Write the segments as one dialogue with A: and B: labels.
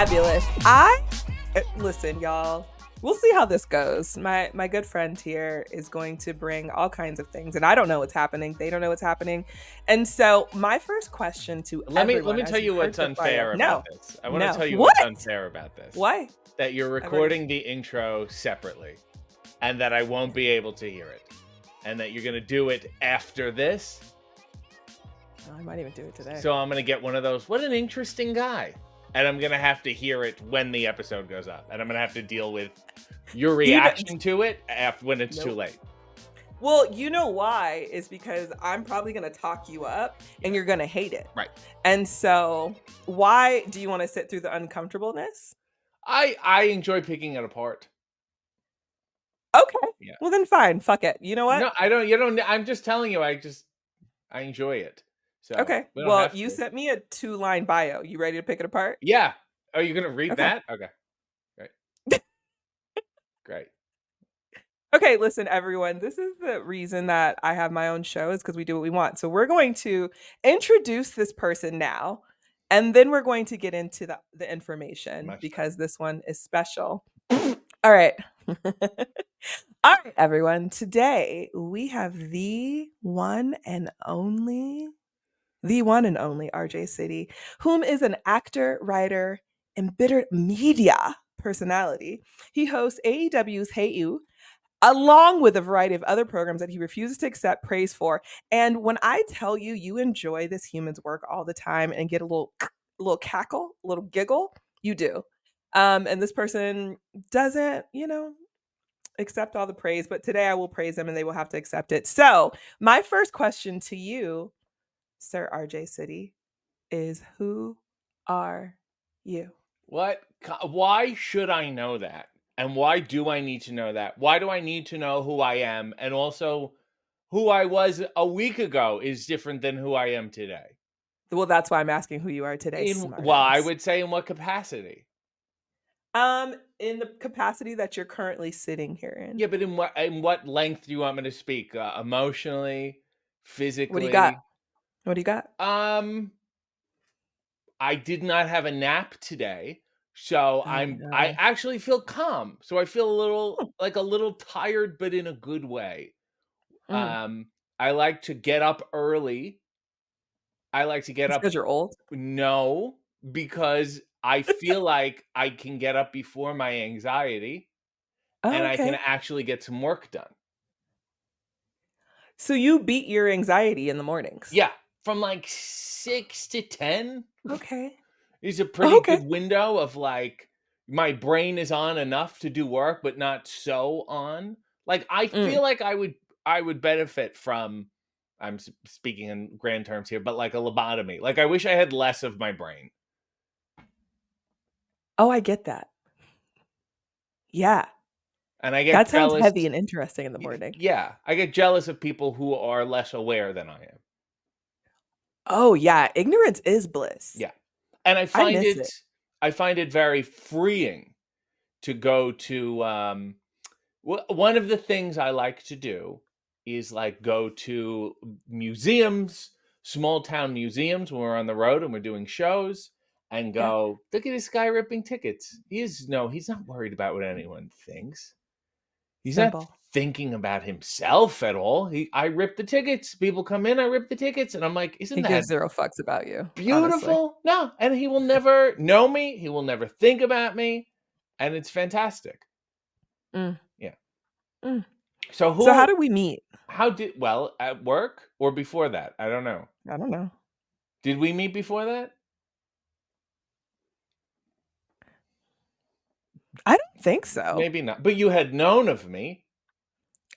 A: Fabulous. Listen, y'all. We'll see how this goes. My good friend here is going to bring all kinds of things, and I don't know what's happening. They don't know what's happening, and so my first question to
B: Let me
A: everyone,
B: tell
A: as
B: you
A: you've heard
B: what's
A: the bio,
B: unfair about
A: no,
B: this. I want to
A: no,
B: tell you
A: what?
B: what's unfair about this.
A: Why?
B: That you're recording the intro separately, and that I won't be able to hear it, and that you're gonna do it after this.
A: Oh, I might even do it today.
B: So I'm gonna get one of those. What an interesting guy. And I'm gonna have to hear it when the episode goes up, and I'm gonna have to deal with your reaction to it when it's too late.
A: Well, you know why? Is because I'm probably going to talk you up and you're going to hate it.
B: Right.
A: And so why do you want to sit through the uncomfortableness?
B: I enjoy picking it apart.
A: Okay.
B: Yeah.
A: Well, then fine. Fuck it. You know what?
B: No, I don't. You don't. I'm just telling you. I enjoy it. So
A: okay.
B: We don't
A: well,
B: have
A: you
B: to.
A: sent me a 2-line bio. You ready to pick it apart?
B: Yeah. Are you gonna read
A: Okay.
B: that? Okay. Great. Great.
A: Okay, listen, everyone. This is the reason that I have my own show, is because we do what we want. So we're going to introduce this person now, and then we're going to get into the information because this one is special. All right. All right, everyone. Today we have the one and only RJ City, whom is an actor, writer, embittered media personality. He hosts AEW's Hey You, along with a variety of other programs that he refuses to accept praise for. And when I tell you, you enjoy this human's work all the time and get a little cackle, a little giggle, you do. And this person doesn't, accept all the praise, but today I will praise them and they will have to accept it. So my first question to you, Sir RJ City, is who are you?
B: What? Why should I know that? And why do I need to know that? Why do I need to know who I am? And also, who I was a week ago is different than who I am today.
A: Well, that's why I'm asking who you are today.
B: I would say in what capacity?
A: In the capacity that you're currently sitting here in.
B: Yeah, but in what length do you want me to speak? Emotionally, physically?
A: What do you got? What do you got?
B: I did not have a nap today, so I actually feel calm. So I feel a little tired, but in a good way. I like to get up early. I like to get up
A: because you're old?
B: No, because I feel like I can get up before my anxiety and I can actually get some work done.
A: So you beat your anxiety in the mornings?
B: Yeah, from like 6 to 10.
A: Okay.
B: Is a pretty good window of like my brain is on enough to do work, but not so on. Like I feel like I would benefit from. I'm speaking in grand terms here, but like a lobotomy. Like I wish I had less of my brain.
A: Oh, I get that. Yeah.
B: And I get
A: that
B: jealous.
A: Sounds heavy and interesting in the morning.
B: Yeah, I get jealous of people who are less aware than I am.
A: Oh yeah, ignorance is bliss.
B: Yeah, and I find it very freeing to go to. One of the things I like to do is like go to museums, small town museums when we're on the road and we're doing shows, and go, look at this guy ripping tickets. He's not worried about what anyone thinks. He's not thinking about himself at all. I rip the tickets. People come in, I rip the tickets, and I'm like, isn't that
A: gives zero fucks about you?
B: Beautiful?
A: Honestly.
B: No, and he will never know me. He will never think about me, and it's fantastic. Yeah. So
A: how did we meet?
B: At work or before that? I don't know.
A: I don't know.
B: Did we meet before that?
A: I don't think so.
B: Maybe not. But you had known of me.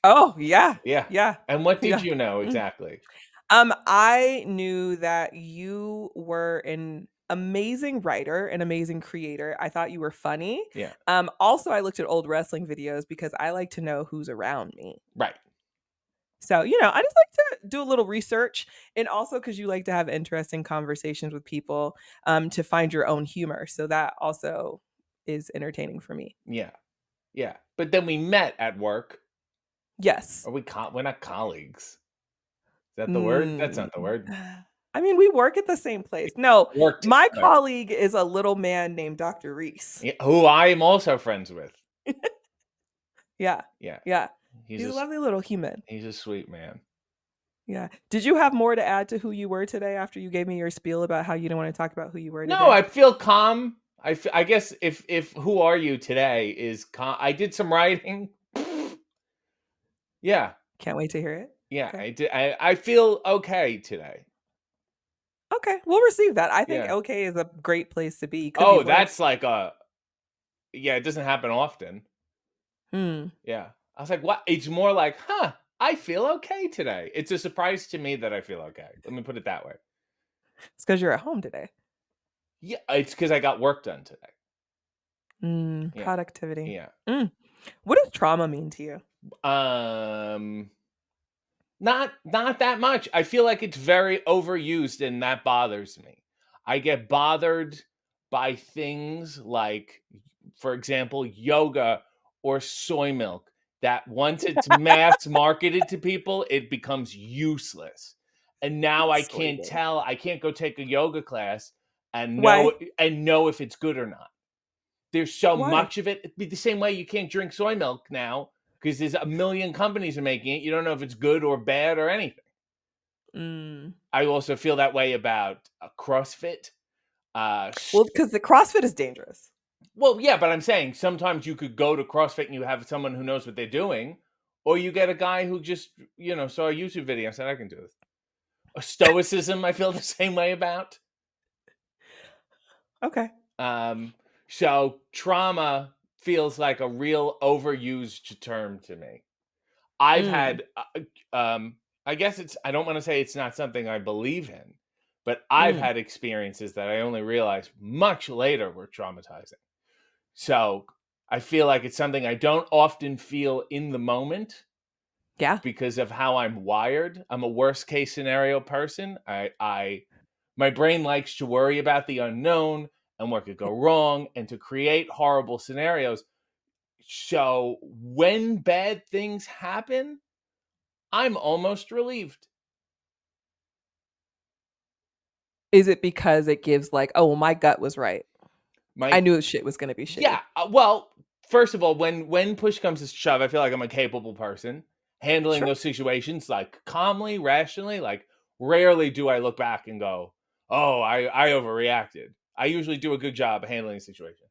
A: Oh, yeah.
B: Yeah.
A: Yeah.
B: And what did you know exactly?
A: I knew that you were an amazing writer, an amazing creator. I thought you were funny.
B: Yeah.
A: Also, I looked at old wrestling videos because I like to know who's around me.
B: Right.
A: So, I just like to do a little research, and also because you like to have interesting conversations with people to find your own humor. So that also is entertaining for me.
B: Yeah. Yeah. But then we met at work.
A: Yes.
B: We're not colleagues. Is that the word? That's not the word.
A: I mean, we work at the same place. No,
B: Worked
A: my
B: together.
A: colleague is a little man named Dr. Reese.
B: Yeah, who I am also friends with.
A: Yeah.
B: Yeah,
A: Yeah.
B: he's
A: He's
B: a
A: a
B: s
A: lovely little human.
B: he's a sweet man.
A: Yeah. Did you have more to add to who you were today after you gave me your spiel about how you didn't want to talk about who you were
B: No,
A: today?
B: I feel calm. I guess if "Who are you today" is calm. I did some writing. Yeah,
A: Can't wait to hear it.
B: yeah,
A: Okay.
B: I did I feel okay today.
A: Okay. We'll receive that. I think
B: Yeah.
A: okay is a great place to be. Could be
B: Oh,
A: worse.
B: that's like a yeah, it doesn't happen often.
A: Hmm.
B: Yeah. I was like, "What?" It's more like, "Huh, I feel okay today." It's a surprise to me that I feel okay. Let me put it that way.
A: It's because you're at home today.
B: Yeah, it's because I got work done today. Yeah,
A: Productivity.
B: yeah.
A: Mm. What does trauma mean to you?
B: Um, not that much. I feel like it's very overused, and that bothers me. I get bothered by things like, for example, yoga or soy milk, that once it's mass marketed to people, it becomes useless. And now
A: Soy milk.
B: I can't go take a yoga class
A: Why?
B: and know if it's good or not. There's so
A: Why?
B: much of it. It'd be the same way you can't drink soy milk now because there's a million companies are making it. You don't know if it's good or bad or anything.
A: Mm.
B: I also feel that way about CrossFit.
A: Well, because the CrossFit is dangerous.
B: Well, yeah, but I'm saying sometimes you could go to CrossFit and you have someone who knows what they're doing, or you get a guy who just, saw a YouTube video and said, I can do this. A stoicism, I feel the same way about.
A: Okay.
B: Um, so trauma feels like a real overused term to me. I've
A: Mm.
B: had, I guess I don't want to say it's not something I believe in, but I've
A: Mm.
B: had experiences that I only realized much later were traumatizing. So I feel like it's something I don't often feel in the moment
A: Yeah.
B: because of how I'm wired. I'm a worst case scenario person. My brain likes to worry about the unknown and what could go wrong and to create horrible scenarios. So when bad things happen, I'm almost relieved.
A: Is it because it gives like, "Oh, well, my gut was right. I
B: My
A: knew shit was gonna be shitty."
B: Yeah, well, first of all, when push comes to shove, I feel like I'm a capable person handling
A: Sure.
B: those situations like calmly, rationally. Like rarely do I look back and go, "Oh, I overreacted." I usually do a good job of handling the situation.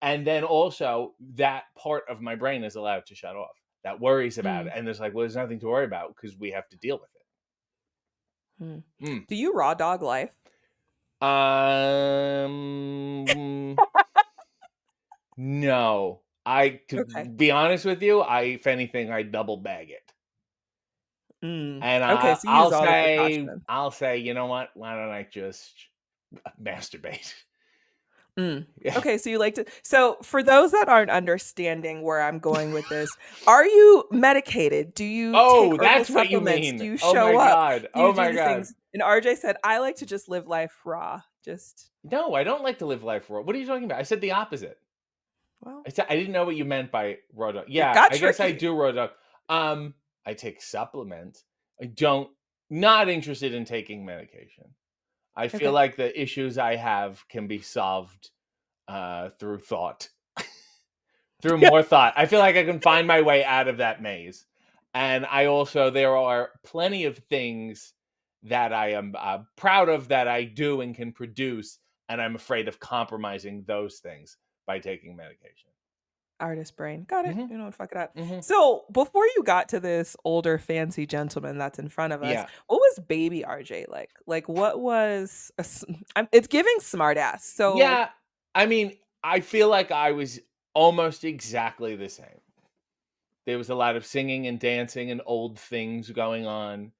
B: And then also that part of my brain is allowed to shut off. That worries about it.
A: Mm.
B: And there's like, well, there's nothing to worry about because we have to deal with
A: Mm.
B: it. Mm.
A: Do you raw dog life?
B: Um no. To
A: Okay.
B: be honest with you, if anything, I double bag it.
A: Mm.
B: And
A: Okay, so you use all the precautions.
B: I'll say, you know what? Why don't I just masturbate?
A: Mm.
B: Yeah.
A: Okay, so you like to so for those that aren't understanding where I'm going with this, are you medicated? Do you take
B: Oh,
A: herbal
B: that's what you
A: supplements?
B: mean.
A: Do you
B: Oh my
A: show up?
B: god.
A: Do
B: Oh
A: you do
B: my
A: these
B: god.
A: things? And RJ said, "I like to just live life raw." Just
B: No, I don't like to live life raw. What are you talking about? I said the opposite.
A: well,
B: I didn't know what you meant by raw dog.
A: it
B: Yeah,
A: got
B: I guess I
A: tricky.
B: do raw dog. I take supplements. I don't not interested in taking medication. I feel
A: Okay.
B: like the issues I have can be solved through thought, through
A: Yeah.
B: more thought. I feel like I can find my way out of that maze. And there are plenty of things that I am proud of that I do and can produce. And I'm afraid of compromising those things by taking medication.
A: Artist brain. Got it.
B: Hmm.
A: You know what, fuck it up.
B: Hmm.
A: So before you got to this older fancy gentleman that's in front of us,
B: Yeah.
A: what was baby RJ like? Like what was it's giving smart ass. So
B: Yeah. I mean, I feel like I was almost exactly the same. There was a lot of singing and dancing and old things going on.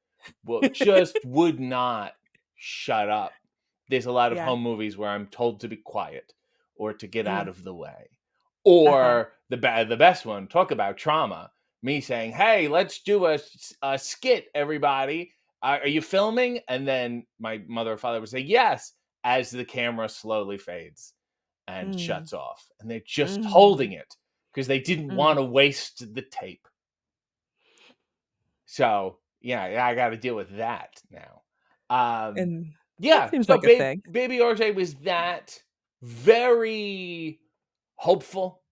B: Well, just would not shut up. There's a lot of
A: yeah.
B: home movies where I'm told to be quiet or to get out
A: Mm.
B: of the way.
A: Uh-huh.
B: Or the best one, talk about trauma. Me saying, "Hey, let's do a skit, everybody. Are you filming?" And then my mother or father would say, "Yes," as the camera slowly fades and
A: Mm.
B: shuts off. And they're just
A: Mm.
B: holding it because they didn't want
A: Mm.
B: to waste the tape. So, yeah, I got to deal with that now. Um,
A: And that
B: yeah,
A: seems
B: so
A: like a thing.
B: Baby RJ was that very hopeful,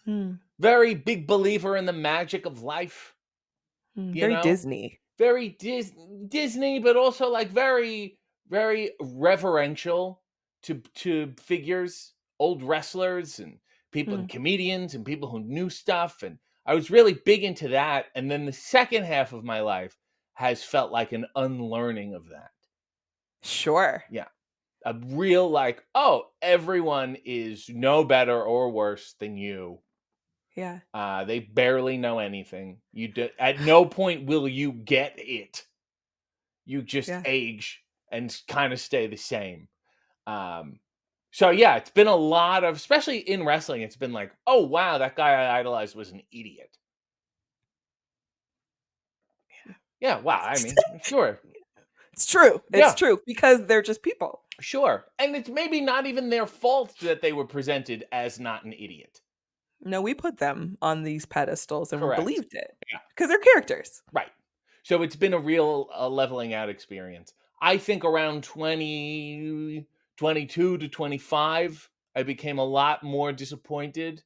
A: Mm,
B: very big believer in the magic of life, you
A: very
B: know?
A: Disney.
B: Very Disney, but also, like, very, very reverential to figures, old wrestlers and people and
A: Mm,
B: comedians and people who knew stuff, and I was really big into that, and then the second half of my life has felt like an unlearning of that.
A: sure.
B: Yeah. A real, like, "Oh, everyone is no better or worse than you.
A: Yeah.
B: They barely know anything. At no point will you get it. You just
A: Yeah.
B: age and kind of stay the same." Um, so yeah, it's been a lot of, especially in wrestling, it's been like, "Oh wow, that guy I idolized was an idiot." Yeah, wow. I mean, sure.
A: It's true. It's
B: Yeah,
A: true because they're just people.
B: sure. And it's maybe not even their fault that they were presented as not an idiot.
A: No, we put them on these pedestals and
B: Correct.
A: believed it
B: Yeah,
A: because they're characters.
B: right. So it's been a real leveling out experience. I think around 22 to 25, I became a lot more disappointed.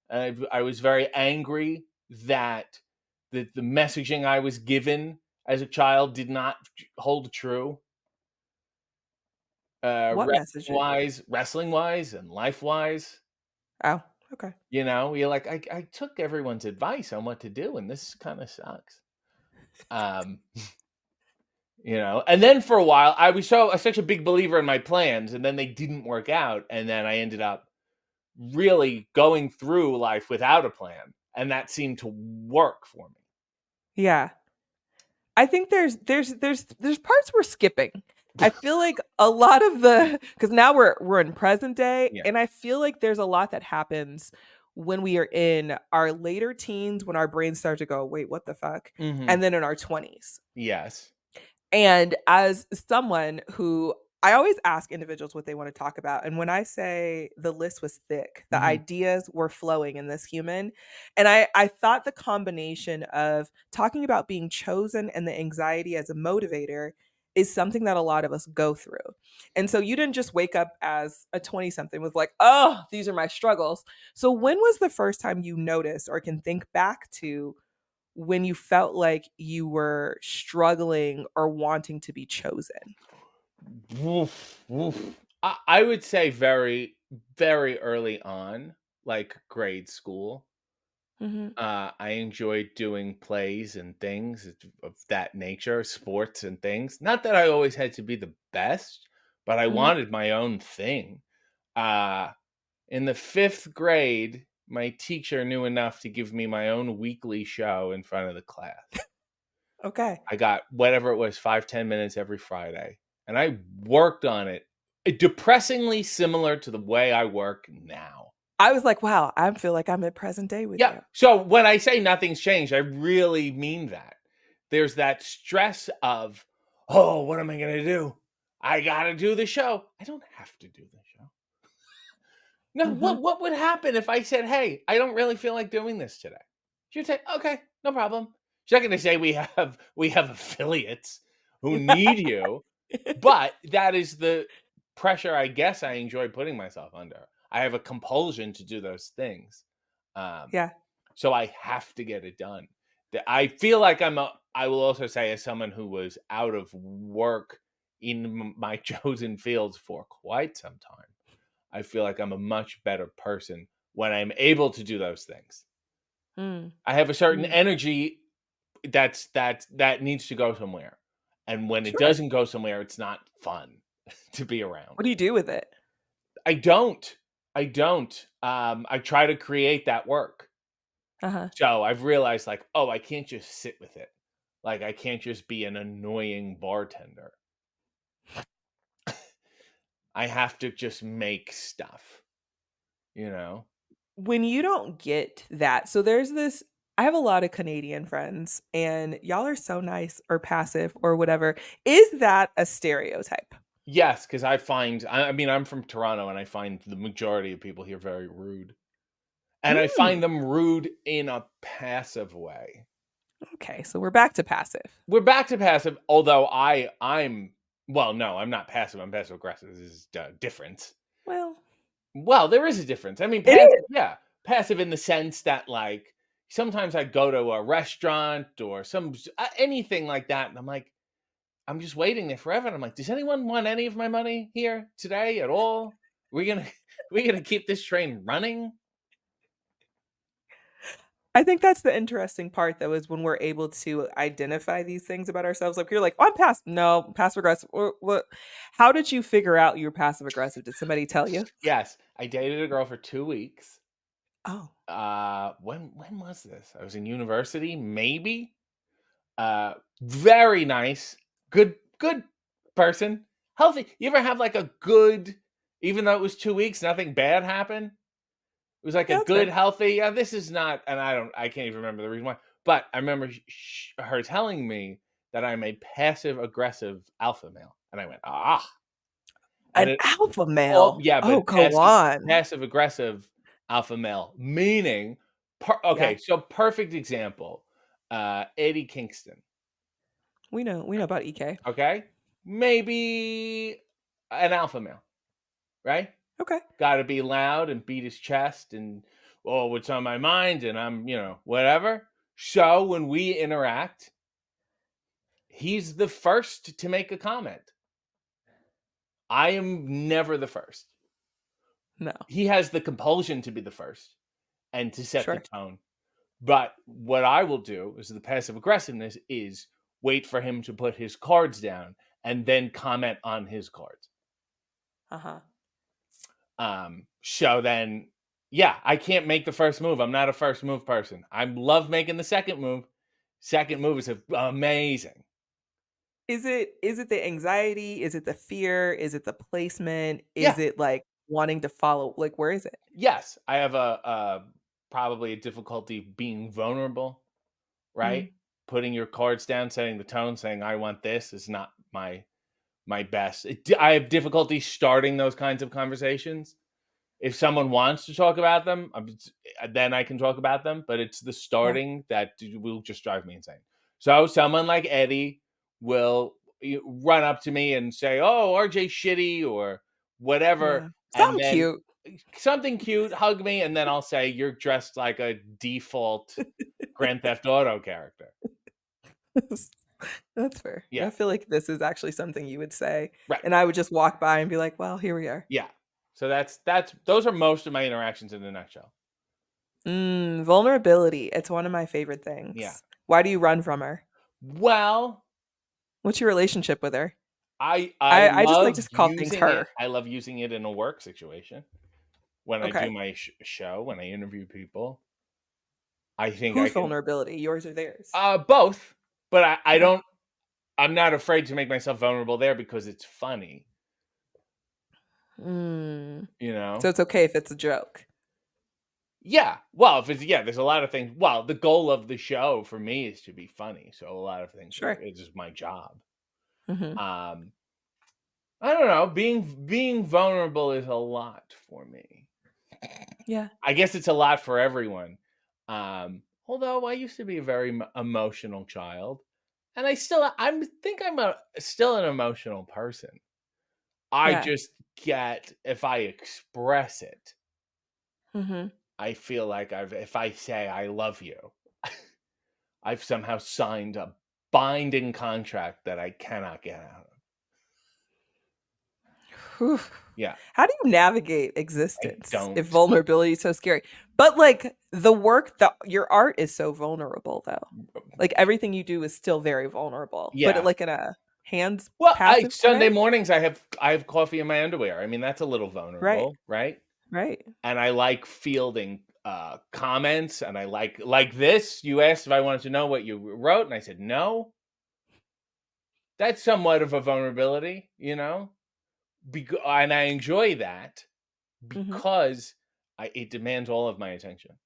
B: I was very angry that the messaging I was given as a child did not hold true,
A: What messages?
B: wrestling wise, and life wise.
A: Oh, okay.
B: You know, you're like, I took everyone's advice on what to do, and this kind of sucks. Um, you know, and then for a while, I was such a big believer in my plans, and then they didn't work out, and then I ended up really going through life without a plan, and that seemed to work for me.
A: Yeah. I think there's parts we're skipping. I feel like a lot of the because now we're in present day,
B: Yeah.
A: and I feel like there's a lot that happens when we are in our later teens when our brains start to go, wait, what the fuck?
B: Mhm.
A: And then in our 20s.
B: Yes.
A: And as someone who I always ask individuals what they want to talk about. And when I say the list was thick, the
B: Mhm.
A: ideas were flowing in this human. And I thought the combination of talking about being chosen and the anxiety as a motivator is something that a lot of us go through. And so you didn't just wake up as a 20 something was like, oh, these are my struggles. So when was the first time you noticed or can think back to when you felt like you were struggling or wanting to be chosen?
B: Woof, woof. I would say very, very early on, like grade school.
A: Mhm,
B: I enjoyed doing plays and things of that nature, sports and things. Not that I always had to be the best, but I
A: mhm.
B: wanted my own thing. Uh, in the fifth grade, my teacher knew enough to give me my own weekly show in front of the class.
A: Okay.
B: I got whatever it was, 5, 10 minutes every Friday, and I worked on it. Depressingly similar to the way I work now.
A: I was like, "Wow, I feel like I'm at present day with
B: Yeah.
A: you."
B: So when I say nothing's changed, I really mean that. There's that stress of, oh, what am I going to do? I got to do the show. I don't have to do the show. No,
A: Mhm.
B: what would happen if I said, "Hey, I don't really feel like doing this today?" She'd say, "Okay, no problem." She's not going to say we have affiliates who need you, but that is the pressure I guess I enjoy putting myself under. I have a compulsion to do those things. Um,
A: Yeah,
B: so I have to get it done. I feel like I will also say, as someone who was out of work in my chosen fields for quite some time, I feel like I'm a much better person when I'm able to do those things.
A: mm,
B: I have a certain
A: mm.
B: energy that needs to go somewhere. And when it
A: Sure.
B: doesn't go somewhere, it's not fun to be around.
A: What do you do with it?
B: I don't. I don't. I try to create that work.
A: Uh-huh.
B: So I've realized, like, oh, I can't just sit with it. Like, I can't just be an annoying bartender. I have to just make stuff, you know?
A: When you don't get that so there's this I have a lot of Canadian friends, and y'all are so nice or passive or whatever. Is that a stereotype?
B: Yes, because I mean, I'm from Toronto, and I find the majority of people here very rude. And I find
A: Mm,
B: them rude in a passive way.
A: Okay, so we're back to passive.
B: We're back to passive, although I'm well, no, I'm not passive. I'm passive aggressive. This is difference.
A: Well,
B: Well, there is a difference. I mean,
A: it is.
B: passive, yeah, passive in the sense that like sometimes I go to a restaurant or anything like that, and I'm like, I'm just waiting there forever. And I'm like, does anyone want any of my money here today at all? We gonna we gonna keep this train running?
A: I think that's the interesting part, though, is when we're able to identify these things about ourselves. Like you're like, "Oh, I'm passive." No, passive aggressive. What? How did you figure out you're passive aggressive? Did somebody tell you?
B: Yes, I dated a girl for 2 weeks.
A: Oh,
B: When was this? I was in university, maybe. Very nice, good person, healthy. You ever have like a good, even though it was 2 weeks, nothing bad happened. It was like
A: yeah,
B: a
A: that's
B: good,
A: fair.
B: healthy. Yeah, this is not, and I can't even remember the reason why. But I remember her telling me that I'm a passive aggressive alpha male, and I went and
A: An
B: it
A: alpha
B: all
A: male.
B: yeah,
A: Oh,
B: but
A: go on.
B: passive aggressive alpha male, meaning, okay,
A: Yeah,
B: so perfect example, Eddie Kingston.
A: we know about EK.
B: Okay? Maybe an alpha male, right?
A: Okay.
B: Gotta be loud and beat his chest and, oh, what's on my mind, and I'm, whatever. So when we interact, he's the first to make a comment. I am never the first.
A: No,
B: He has the compulsion to be the first and to set the
A: sure.
B: tone. But what I will do is the passive aggressiveness is wait for him to put his cards down and then comment on his cards.
A: Uh-huh.
B: So then, yeah, I can't make the first move. I'm not a first move person. I love making the second move. Second move is amazing.
A: Is it the anxiety? Is it the fear? Is it the placement? Is
B: Yeah.
A: it, like, wanting to follow like, where is it?
B: Yes, I have a probably a difficulty being vulnerable, right?
A: Mm,
B: Putting your cards down, setting the tone, saying I want this is not my best. I have difficulty starting those kinds of conversations. If someone wants to talk about them, then I can talk about them, but it's the
A: yeah,
B: starting that will just drive me insane. So someone like Eddie will run up to me and say, "Oh, RJ shitty," or whatever,
A: yeah.
B: and
A: Something
B: then
A: cute.
B: something cute, hug me, and then I'll say, "You're dressed like a default Grand Theft Auto character."
A: That's fair. I
B: Yeah,
A: feel like this is actually something you would say,
B: right.
A: and I would just walk by and be like, "Well, here we are."
B: Yeah. So that's those are most of my interactions in a nutshell.
A: Vulnerability, it's one of my favorite
B: Yeah.
A: things. Why do you run from her?
B: Well,
A: What's your relationship with her?
B: I
A: I just like
B: love
A: to call things
B: using it.
A: her.
B: I love using it in a work situation when I do
A: Okay.
B: my show, when I interview people. I think I
A: Whose
B: can
A: vulnerability, yours or theirs?
B: both, but I
A: Okay.
B: don't. I'm not afraid to make myself vulnerable there because it's funny,
A: Mm.
B: you
A: So
B: know.
A: it's okay if it's a joke.
B: Yeah. Well, if it's yeah, there's a lot of things. Well, the goal of the show for me is to be funny, so a lot of things are
A: Sure.
B: it's just my job.
A: Mhm.
B: Um, I don't know. Being vulnerable is a lot for me.
A: Yeah.
B: I guess it's a lot for everyone. Although I used to be a very emotional child, and I think I'm still an emotional person. I
A: Yeah.
B: just get if I express it,
A: Mhm.
B: I feel like if I say I love you, I've somehow signed a binding contract that I cannot get out of.
A: Whew.
B: Yeah,
A: How do you navigate
B: I
A: existence if
B: don't.
A: vulnerability is so scary? But, like, the work that your art is so vulnerable, though. Like, everything you do is still very vulnerable, but,
B: Yeah.
A: like, in a hands
B: Well, I
A: passive
B: Sunday
A: way?
B: mornings I have coffee in my underwear. I mean, that's a little
A: Right,
B: vulnerable, right?
A: right.
B: And I like fielding comments, and I like this. You asked if I wanted to know what you wrote, and I said no. That's somewhat of a vulnerability, and I enjoy that
A: Mhm.
B: because it demands all of my attention.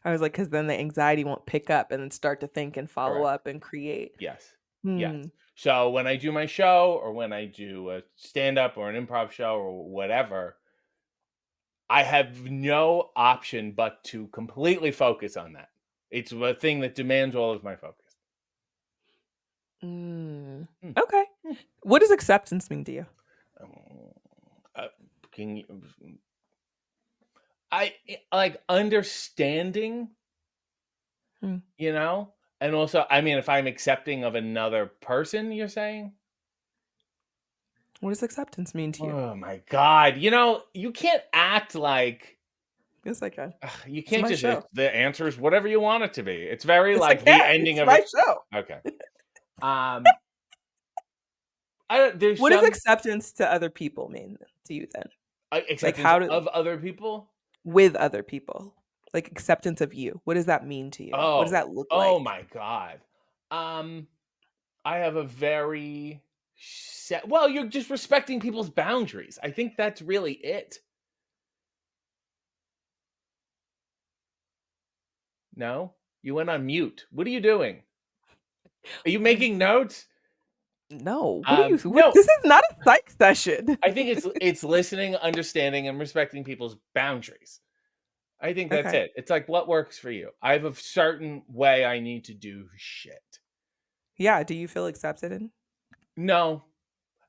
A: I was like, because then the anxiety won't pick up and then start to think and follow
B: Correct.
A: up and create.
B: Yes. Yes.
A: Hmm.
B: So when I do my show, or when I do a stand up or an improv show or whatever, I have no option but to completely focus on that. It's a thing that demands all of my focus.
A: Mm.
B: Hmm,
A: Okay.
B: hmm.
A: What does acceptance mean to you?
B: Oh, can you like understanding,
A: Mm.
B: you know? And also, I mean, if I'm accepting of another person, you're saying?
A: What does acceptance mean to you?
B: Oh my god, you can't act like
A: Yes, I can.
B: you
A: It's
B: can't
A: my
B: just
A: show.
B: the answer is whatever you want it to be. It's very
A: Yes, I
B: like the
A: can.
B: ending
A: It's
B: of
A: my
B: it.
A: show.
B: Okay. Um, I don't there's
A: What does
B: some
A: acceptance to other people mean to you then? Like
B: acceptance
A: how do
B: of other people.
A: with other people? Like acceptance of you. What does that mean to you? What does
B: Oh,
A: that look
B: oh
A: like?
B: my god. Um, I have a very well, you're just respecting people's boundaries. I think that's really it. No? You went on mute. What are you doing? Are you
A: What is
B: making notes?
A: no. What are you what
B: No.
A: this is not a psych session.
B: I think it's listening, understanding, and respecting people's boundaries. I think that's
A: Okay.
B: it. It's like what works for you. I have a certain way I need to do shit.
A: Yeah, do you feel accepted in?
B: No,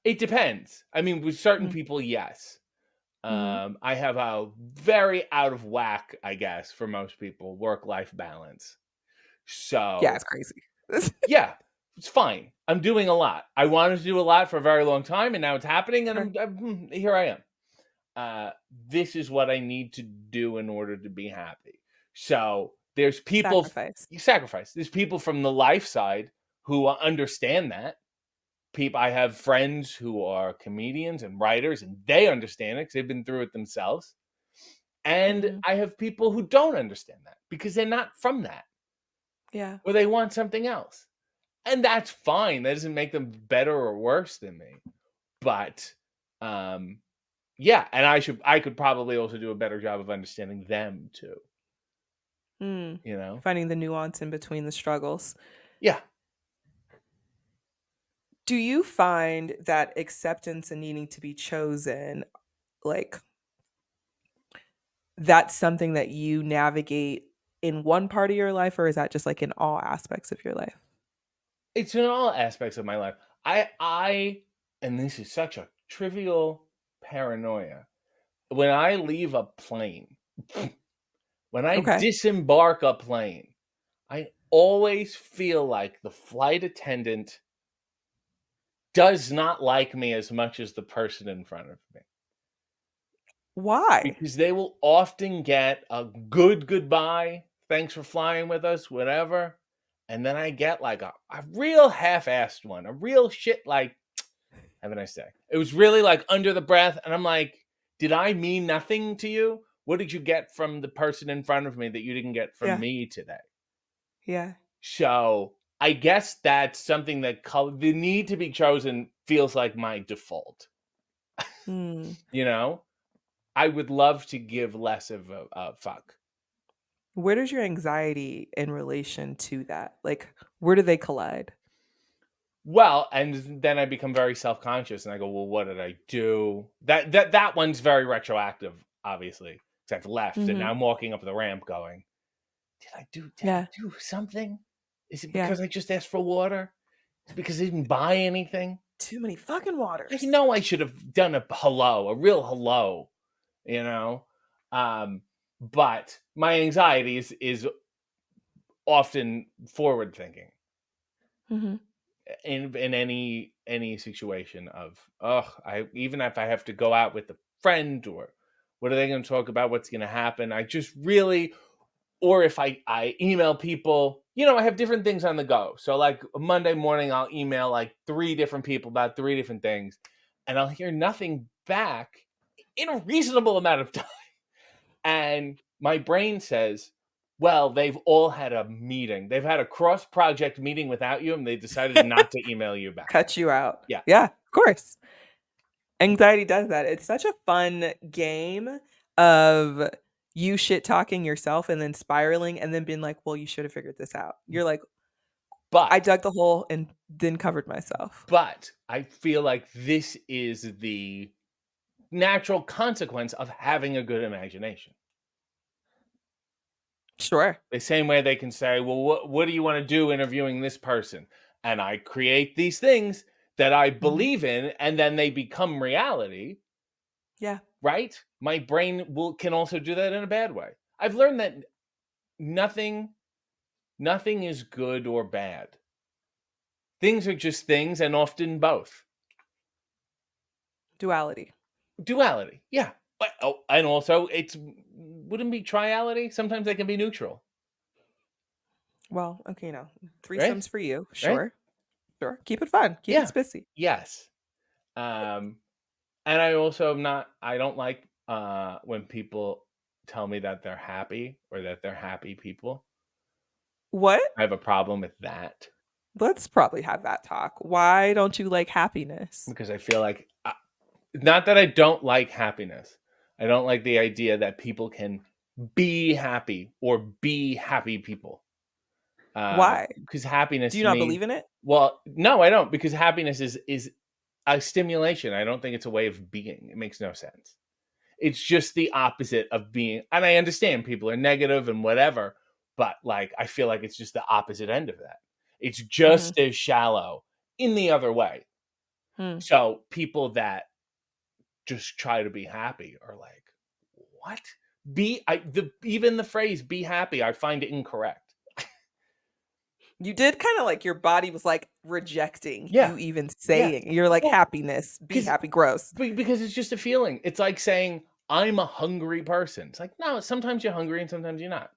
B: it depends. I mean, with certain
A: Mm,
B: people, yes.
A: mhm.
B: I have a very out of whack, I guess, for most people, work-life balance.
A: Yeah,
B: So,
A: it's crazy.
B: yeah, it's fine. I'm doing a lot. I wanted to do a lot for a very long time, and now it's happening, and
A: Sure.
B: here I am. This is what I need to do in order to be happy. So there's people
A: Sacrifice.
B: you sacrifice. There's people from the life side who understand that. People, I have friends who are comedians and writers, and they understand it because they've been through it themselves. And
A: Mhm.
B: I have people who don't understand that because they're not from that,
A: Yeah.
B: or they want something else, and that's fine. That doesn't make them better or worse than me. But um, yeah, and I could probably also do a better job of understanding them too,
A: Mm.
B: you know?
A: Finding the nuance in between the struggles.
B: Yeah.
A: Do you find that acceptance and needing to be chosen, like, that's something that you navigate in one part of your life, or is that just, like, in all aspects of your life?
B: It's in all aspects of my life. I and this is such a trivial paranoia. When I leave a plane, when I
A: Okay.
B: disembark a plane, I always feel like the flight attendant does not like me as much as the person in front of me.
A: Why?
B: Because they will often get a good goodbye, "Thanks for flying with us," whatever, and then I get, like, a real half-assed one, a real shit, like, "Have a nice day." It was really, like, under the breath, and I'm like, "Did I mean nothing to you? What did you get from the person in front of me that you didn't get from
A: Yeah.
B: me today?"
A: Yeah.
B: So, I guess that's something that the need to be chosen feels like my default,
A: Hmm.
B: you know? I would love to give less of a fuck.
A: Where does your anxiety in relation to that? Like, where do they collide?
B: Well, and then I become very self-conscious and I go, "Well, what did I do?" That one's very retroactive, obviously, 'cause I've left and now
A: Mhm.
B: I'm walking up the ramp going, did I
A: Yeah.
B: do something? Is it
A: Yeah.
B: because I just asked for water? Is it because I didn't buy anything?
A: Too many fucking
B: I
A: waters.
B: know I should have done a hello, a real hello, you know? Um, but my anxiety is often forward thinking.
A: Mhm.
B: In any situation of I even if I have to go out with a friend or what are they going to talk about, what's going to happen, I just really, or if I email people, I have different things on the go. So like Monday morning I'll email like three different people about three different things and I'll hear nothing back in a reasonable amount of time. And my brain says, well, they've all had a meeting. They've had a cross project meeting without you, and they decided not to email you back.
A: Cut you out.
B: Yeah.
A: Yeah, of course. Anxiety does that. It's such a fun game of you shit talking yourself and then spiraling and then being like, "Well, you should have figured this out." You're like, "I
B: But,
A: dug the hole and then covered myself."
B: but I feel like this is the natural consequence of having a good imagination.
A: Sure.
B: The same way they can say, well, what do you want to do interviewing this person? and I create these things that I
A: Mhm.
B: believe in, and then they become reality,
A: Yeah.
B: right? My brain will can also do that in a bad way. I've learned that nothing nothing is good or bad. Things are just things and often both.
A: Duality.
B: Duality. Yeah. But oh, and also it's wouldn't be triality. Sometimes they can be neutral,
A: Well, okay, no.
B: right?
A: Threesomes for you.
B: Right?
A: Sure. Sure. Keep it fun. Keep it
B: Yeah.
A: spissy.
B: Yes. Um and I also am not I don't like when people tell me that they're happy or that they're happy people.
A: What?
B: I have a problem with that
A: Let's probably have that talk. Why don't you like happiness?
B: because I feel like not that I don't like happiness. I don't like the idea that people can be happy or be happy people.
A: Why?
B: Because
A: Do
B: happiness
A: you
B: to
A: not
B: me
A: believe in it?
B: well, no, I don't because happiness is a stimulation. I don't think it's a way of being. It makes no sense. It's just the opposite of being and I understand people are negative and whatever, but, like, I feel like it's just the opposite end of that. It's
A: Mhm.
B: just as shallow in the other way.
A: Hmm.
B: So, people that just try to be happy are like, "What?" Even the phrase "be happy," I find it incorrect.
A: You did kinda like your body was, like, rejecting
B: Yeah,
A: you even
B: yeah.
A: saying you're like,
B: Well,
A: "Happiness, be
B: because
A: happy," gross.
B: because it's just a feeling. It's like saying, "I'm a hungry person." It's like, no, sometimes you're hungry and sometimes you're not.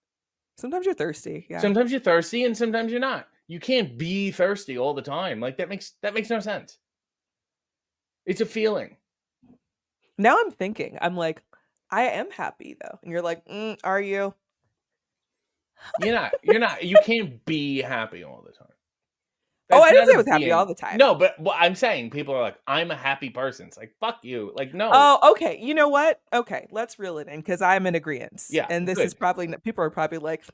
A: Sometimes you're thirsty, yeah.
B: Sometimes you're thirsty and sometimes you're not. You can't be thirsty all the time. Like, that makes no sense. It's a feeling.
A: Now I'm thinking, I'm like, "I am happy though," and you're like, are you?"
B: You can't be happy all the time.
A: Oh,
B: That's
A: I didn't
B: not
A: say
B: a
A: I was happy all
B: being.
A: the time.
B: No, but what I'm saying, people are like, "I'm a happy person." It's like, "Fuck you." Like, no.
A: Oh, okay, you know what? Okay, let's reel it in because 'cause I'm in agreement,
B: Yeah,
A: and this is
B: good.
A: probably n people are probably like,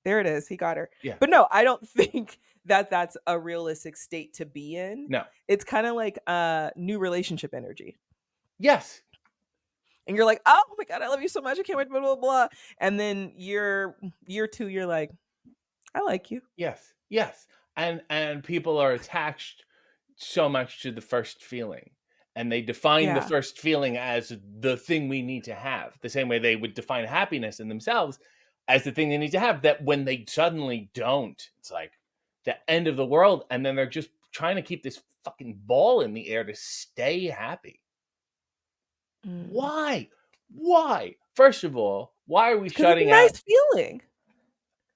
A: there it is, he got her."
B: Yeah.
A: But no, I don't think that that's a realistic state to be in.
B: No.
A: It's kinda like, new relationship energy,
B: Yes.
A: and you're like, "Oh my god, I love you so much, I can't wait, blah, blah, blah," and then year 2, you're like, "I like you."
B: Yes. Yes. And people are attached so much to the first feeling, and they define the
A: Yeah.
B: first feeling as the thing we need to have, the same way they would define happiness in themselves as the thing they need to have, that when they suddenly don't, it's like the end of the world, and then they're just trying to keep this fucking ball in the air to stay happy.
A: Mm.
B: Why? Why? First of all, why are we
A: 'Cause it's a
B: shutting out
A: nice feeling.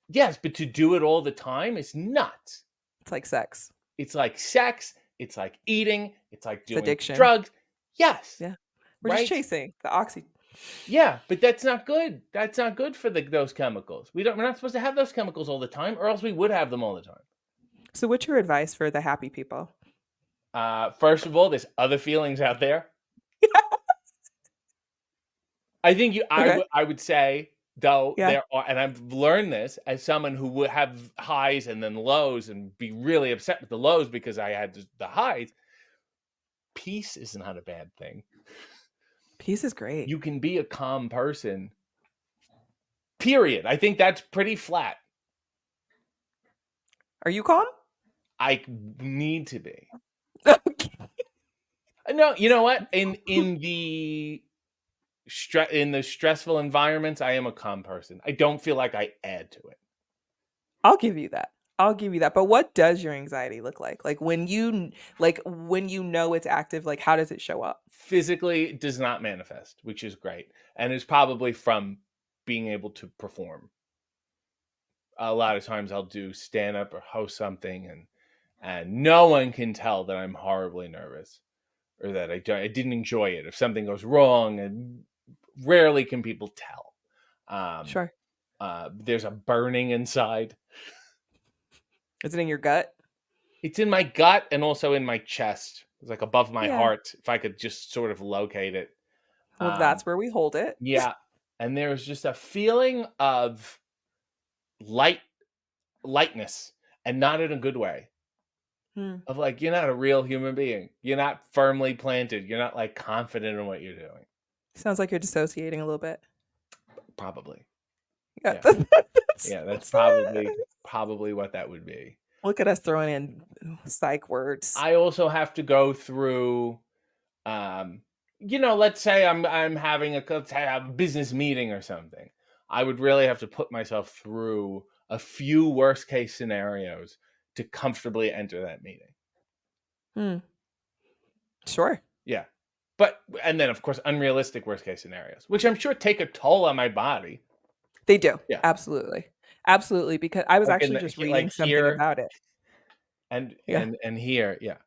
B: yes, but to do it all the time is nuts.
A: It's like sex.
B: It's like sex, it's like eating, it's like
A: It's
B: doing
A: addiction.
B: drugs. Yes,
A: Yeah. We're just
B: right?
A: chasing the oxy.
B: Yeah, but that's not good. That's not good for those chemicals. We're not supposed to have those chemicals all the time, or else we would have them all the time.
A: So what's your advice for the happy people?
B: First of all, there's other feelings out there. I think
A: Okay.
B: I would say though
A: Yeah.
B: there are, and I've learned this as someone who would have highs and then lows and be really upset with the lows because I had the highs. Peace is not a bad thing.
A: Peace is great.
B: You can be a calm person. Period. I think that's pretty flat.
A: Are you calm?
B: I need to be.
A: Okay.
B: No, you know what? In the stressful environments, I am a calm person. I don't feel like I add to it.
A: I'll give you that. I'll give you that. But what does your anxiety look like? Like when when you know it's active, like how does it show up?
B: Physically, it does not manifest, which is great, and it's probably from being able to perform. A lot of times, I'll do stand up or host something, and no one can tell that I'm horribly nervous or that I didn't enjoy it. If something goes wrong, and rarely can people tell. Um,
A: Sure.
B: there's a burning inside.
A: Is it in your gut?
B: It's in my gut and also in my chest. It's like above my
A: Yeah.
B: heart. If I could just sort of locate it.
A: Well,
B: Um,
A: that's where we hold it.
B: yeah. And there's just a feeling of light lightness and not in a good way.
A: Hmm.
B: Of like you're not a real human being. You're not firmly planted. You're not like confident in what you're doing.
A: Sounds like you're dissociating a little bit.
B: Probably.
A: Yeah.
B: Yeah.
A: That's
B: Yeah, that's
A: it.
B: probably what that would be.
A: Look at us throwing in psych words.
B: I also have to go through, um, let's say I'm having let's say a business meeting or something. I would really have to put myself through a few worst case scenarios to comfortably enter that meeting.
A: Hmm. Sure.
B: Yeah. But and then of course unrealistic worst case scenarios, which I'm sure take a toll on my body.
A: They do.
B: Yeah.
A: Absolutely. Absolutely, because I was
B: Like in
A: actually
B: the
A: just
B: like
A: reading something
B: here
A: about it.
B: and
A: Yeah.
B: and here. Yeah.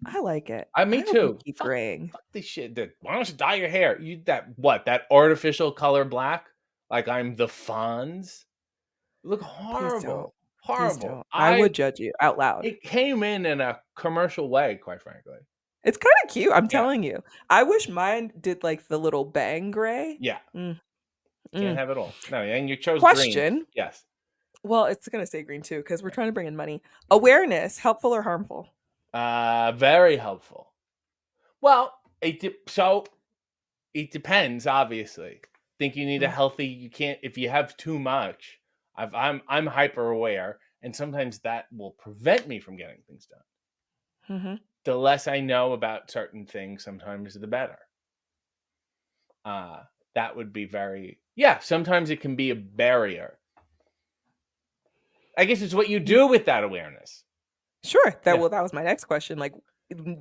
A: I like it.
B: Me
A: I hope you
B: too.
A: keep
B: Fuck
A: graying.
B: fuck this shit. Why don't you dye your hair? You that what? That artificial color black? Like I'm the Fonz? Look
A: Please don't.
B: horrible.
A: Please
B: Horrible.
A: don't. I would judge you out loud.
B: It came in a commercial way, quite frankly.
A: It's kinda cute, I'm
B: Yeah.
A: telling you. I wish mine did, like, the little bang gray.
B: Yeah.
A: Mm,
B: Can't
A: mm.
B: have it all. No, and you chose green.
A: Question.
B: Yes.
A: Well, it's gonna say green too, because 'cause we're trying to bring in money. Awareness, helpful or harmful?
B: Very helpful. Well, it depends, obviously. Think you need a
A: Mm,
B: healthy you can't if you have too much. I'm hyper aware, and sometimes that will prevent me from getting things done.
A: mhm.
B: The less I know about certain things, sometimes the better. Uh, that would be very yeah, sometimes it can be a barrier. I guess it's what you
A: Mm,
B: do with that awareness.
A: sure,
B: Yeah,
A: that was my next question, like,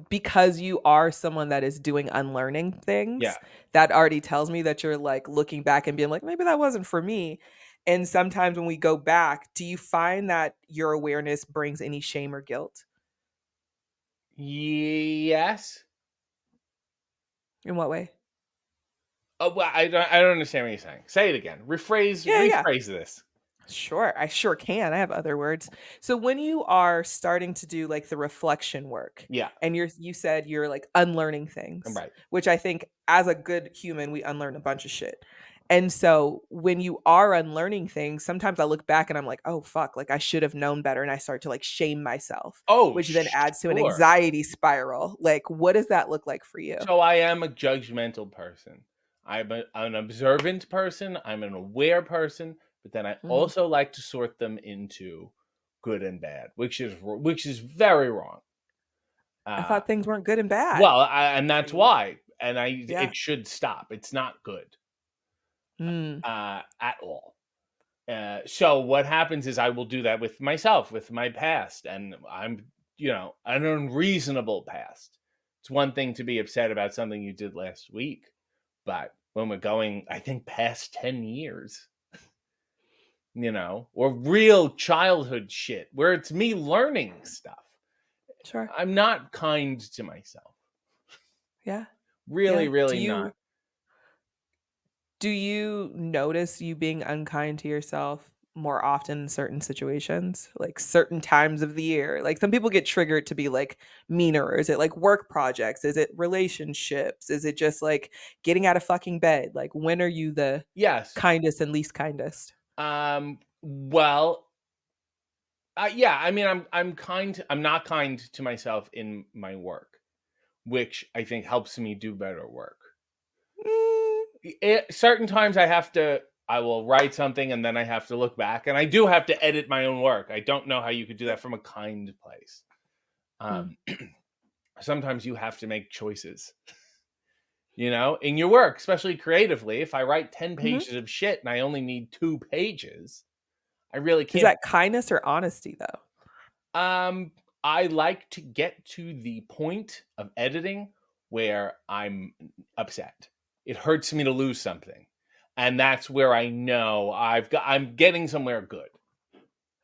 A: because you are someone that is doing unlearning
B: yeah.
A: things, that already tells me that you're, like, looking back and being like, "Maybe that wasn't for me," and sometimes when we go back, do you find that your awareness brings any shame or guilt?
B: Yes.
A: In what way?
B: Oh, well, I don't understand what you're saying. Say it again.
A: Yeah, yeah.
B: Rephrase this.
A: Sure, I sure can. I have other words. So when you are starting to do like the reflection work
B: Yeah,
A: and you said you're like unlearning
B: I'm
A: things,
B: right.
A: which I think as a good human we unlearn a bunch of shit. And so when you are unlearning things, sometimes I look back and I'm like, "Oh fuck, like I should have known better." And I start to like shame myself,
B: Oh,
A: which then adds to an
B: sure.
A: anxiety spiral. Like what does that look like for you?
B: So I am a judgmental person. An observant person. I'm an aware person, but then I
A: Mhm.
B: also like to sort them into good and bad, which is very wrong.
A: I
B: Uh,
A: thought things weren't good and bad
B: well, and
A: for
B: that's
A: you.
B: why, and
A: Yeah.
B: it should stop. It's not good
A: Mm.
B: at all. So what happens is I will do that with myself, with my past, and I'm, an unreasonable past. It's one thing to be upset about something you did last week, but when we're going, I think past 10 years, or real childhood shit where it's me learning stuff,
A: Sure.
B: I'm not kind to myself.
A: Yeah.
B: Really,
A: Yeah.
B: really not.
A: Do you notice you being unkind to yourself more often in certain situations? Like certain times of the year? Like some people get triggered to be like meaner. Or is it like work projects? Is it relationships? Is it just like getting out of fucking bed? Like when are you the
B: Yes.
A: kindest and least kindest?
B: Well, yeah, I mean, I'm not kind to myself in my work, which I think helps me do better work.
A: Mm,
B: Certain times I will write something and then I have to look back, and I do have to edit my own work. I don't know how you could do that from a kind place.
A: mm,
B: Um, Sometimes you have to make choices, in your work, especially creatively. If I write 10
A: mhm.
B: pages of shit and I only need 2 pages, I really
A: Is
B: can't.
A: that kindness or honesty though?
B: Um, I like to get to the point of editing where I'm upset. It hurts me to lose something. And that's where I know I'm getting somewhere good.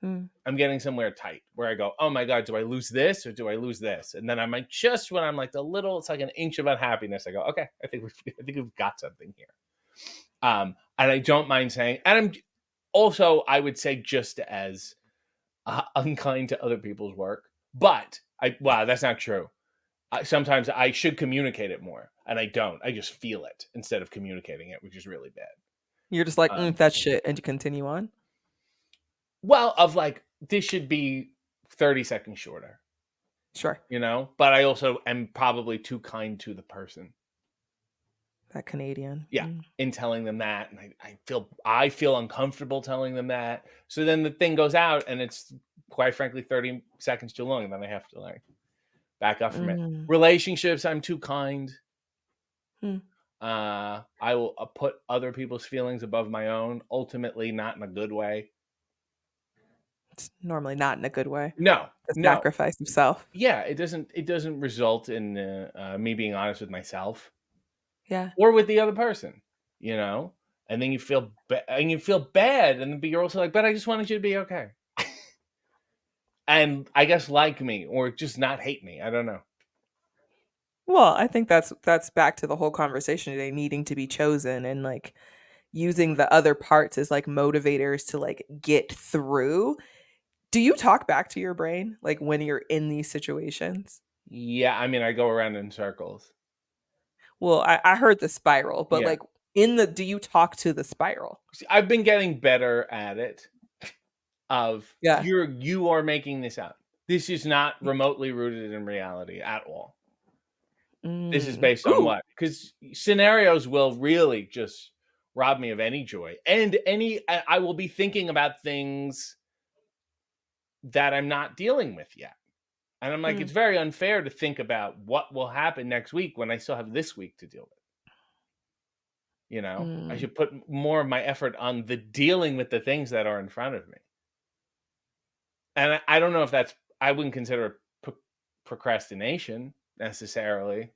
A: Mm,
B: I'm getting somewhere tight where I go, oh my God, do I lose this or do I lose this? And then I'm like, just when I'm like it's like an inch of unhappiness, I go, okay, I think we've got something here. And I don't mind saying, and I'm also, I would say, just as unkind to other people's work. But wow, that's not true. Sometimes I should communicate it more, and I don't. I just feel it instead of communicating it, which is really bad.
A: you're just like,
B: Um,
A: that's shit, and you continue on.
B: well, of like this should be 30 seconds shorter,
A: Sure.
B: But I also am probably too kind to the person.
A: That Canadian.
B: Yeah,
A: Mm.
B: in telling them that, and I feel uncomfortable telling them that. So then the thing goes out, and it's quite frankly 30 seconds too long, and then I have to like back up from it.
A: Mm.
B: Relationships, I'm too kind.
A: Mm.
B: I will put other people's feelings above my own. Ultimately, not in a good way.
A: It's normally not in a good way.
B: No,
A: The
B: no.
A: sacrifice of self.
B: Yeah, it doesn't result in me being honest with myself
A: Yeah.
B: or with the other person. You know, and then you feel bad, and but you're also like, but I just wanted you to be okay. And I guess like me or just not hate me. I don't know.
A: Well, I think that's back to the whole conversation today needing to be chosen and, like, using the other parts as, like, motivators to, like, get through. Do you talk back to your brain, like, when you're in these situations?
B: Yeah, I mean, I go around in circles.
A: Well, I heard the spiral, but,
B: Yeah.
A: like, in the do you talk to the spiral?
B: See, I've been getting better at it of
A: Yeah.
B: you are making this up. This is not remotely rooted in reality at all. This is
A: Mm.
B: based on
A: Ooh.
B: what? Because scenarios will really just rob me of any joy and I will be thinking about things that I'm not dealing with yet. And I'm like,
A: Mm,
B: it's very unfair to think about what will happen next week when I still have this week to deal with. I
A: mm.
B: should put more of my effort on the dealing with the things that are in front of me. And I don't know if I wouldn't consider it procrastination necessarily.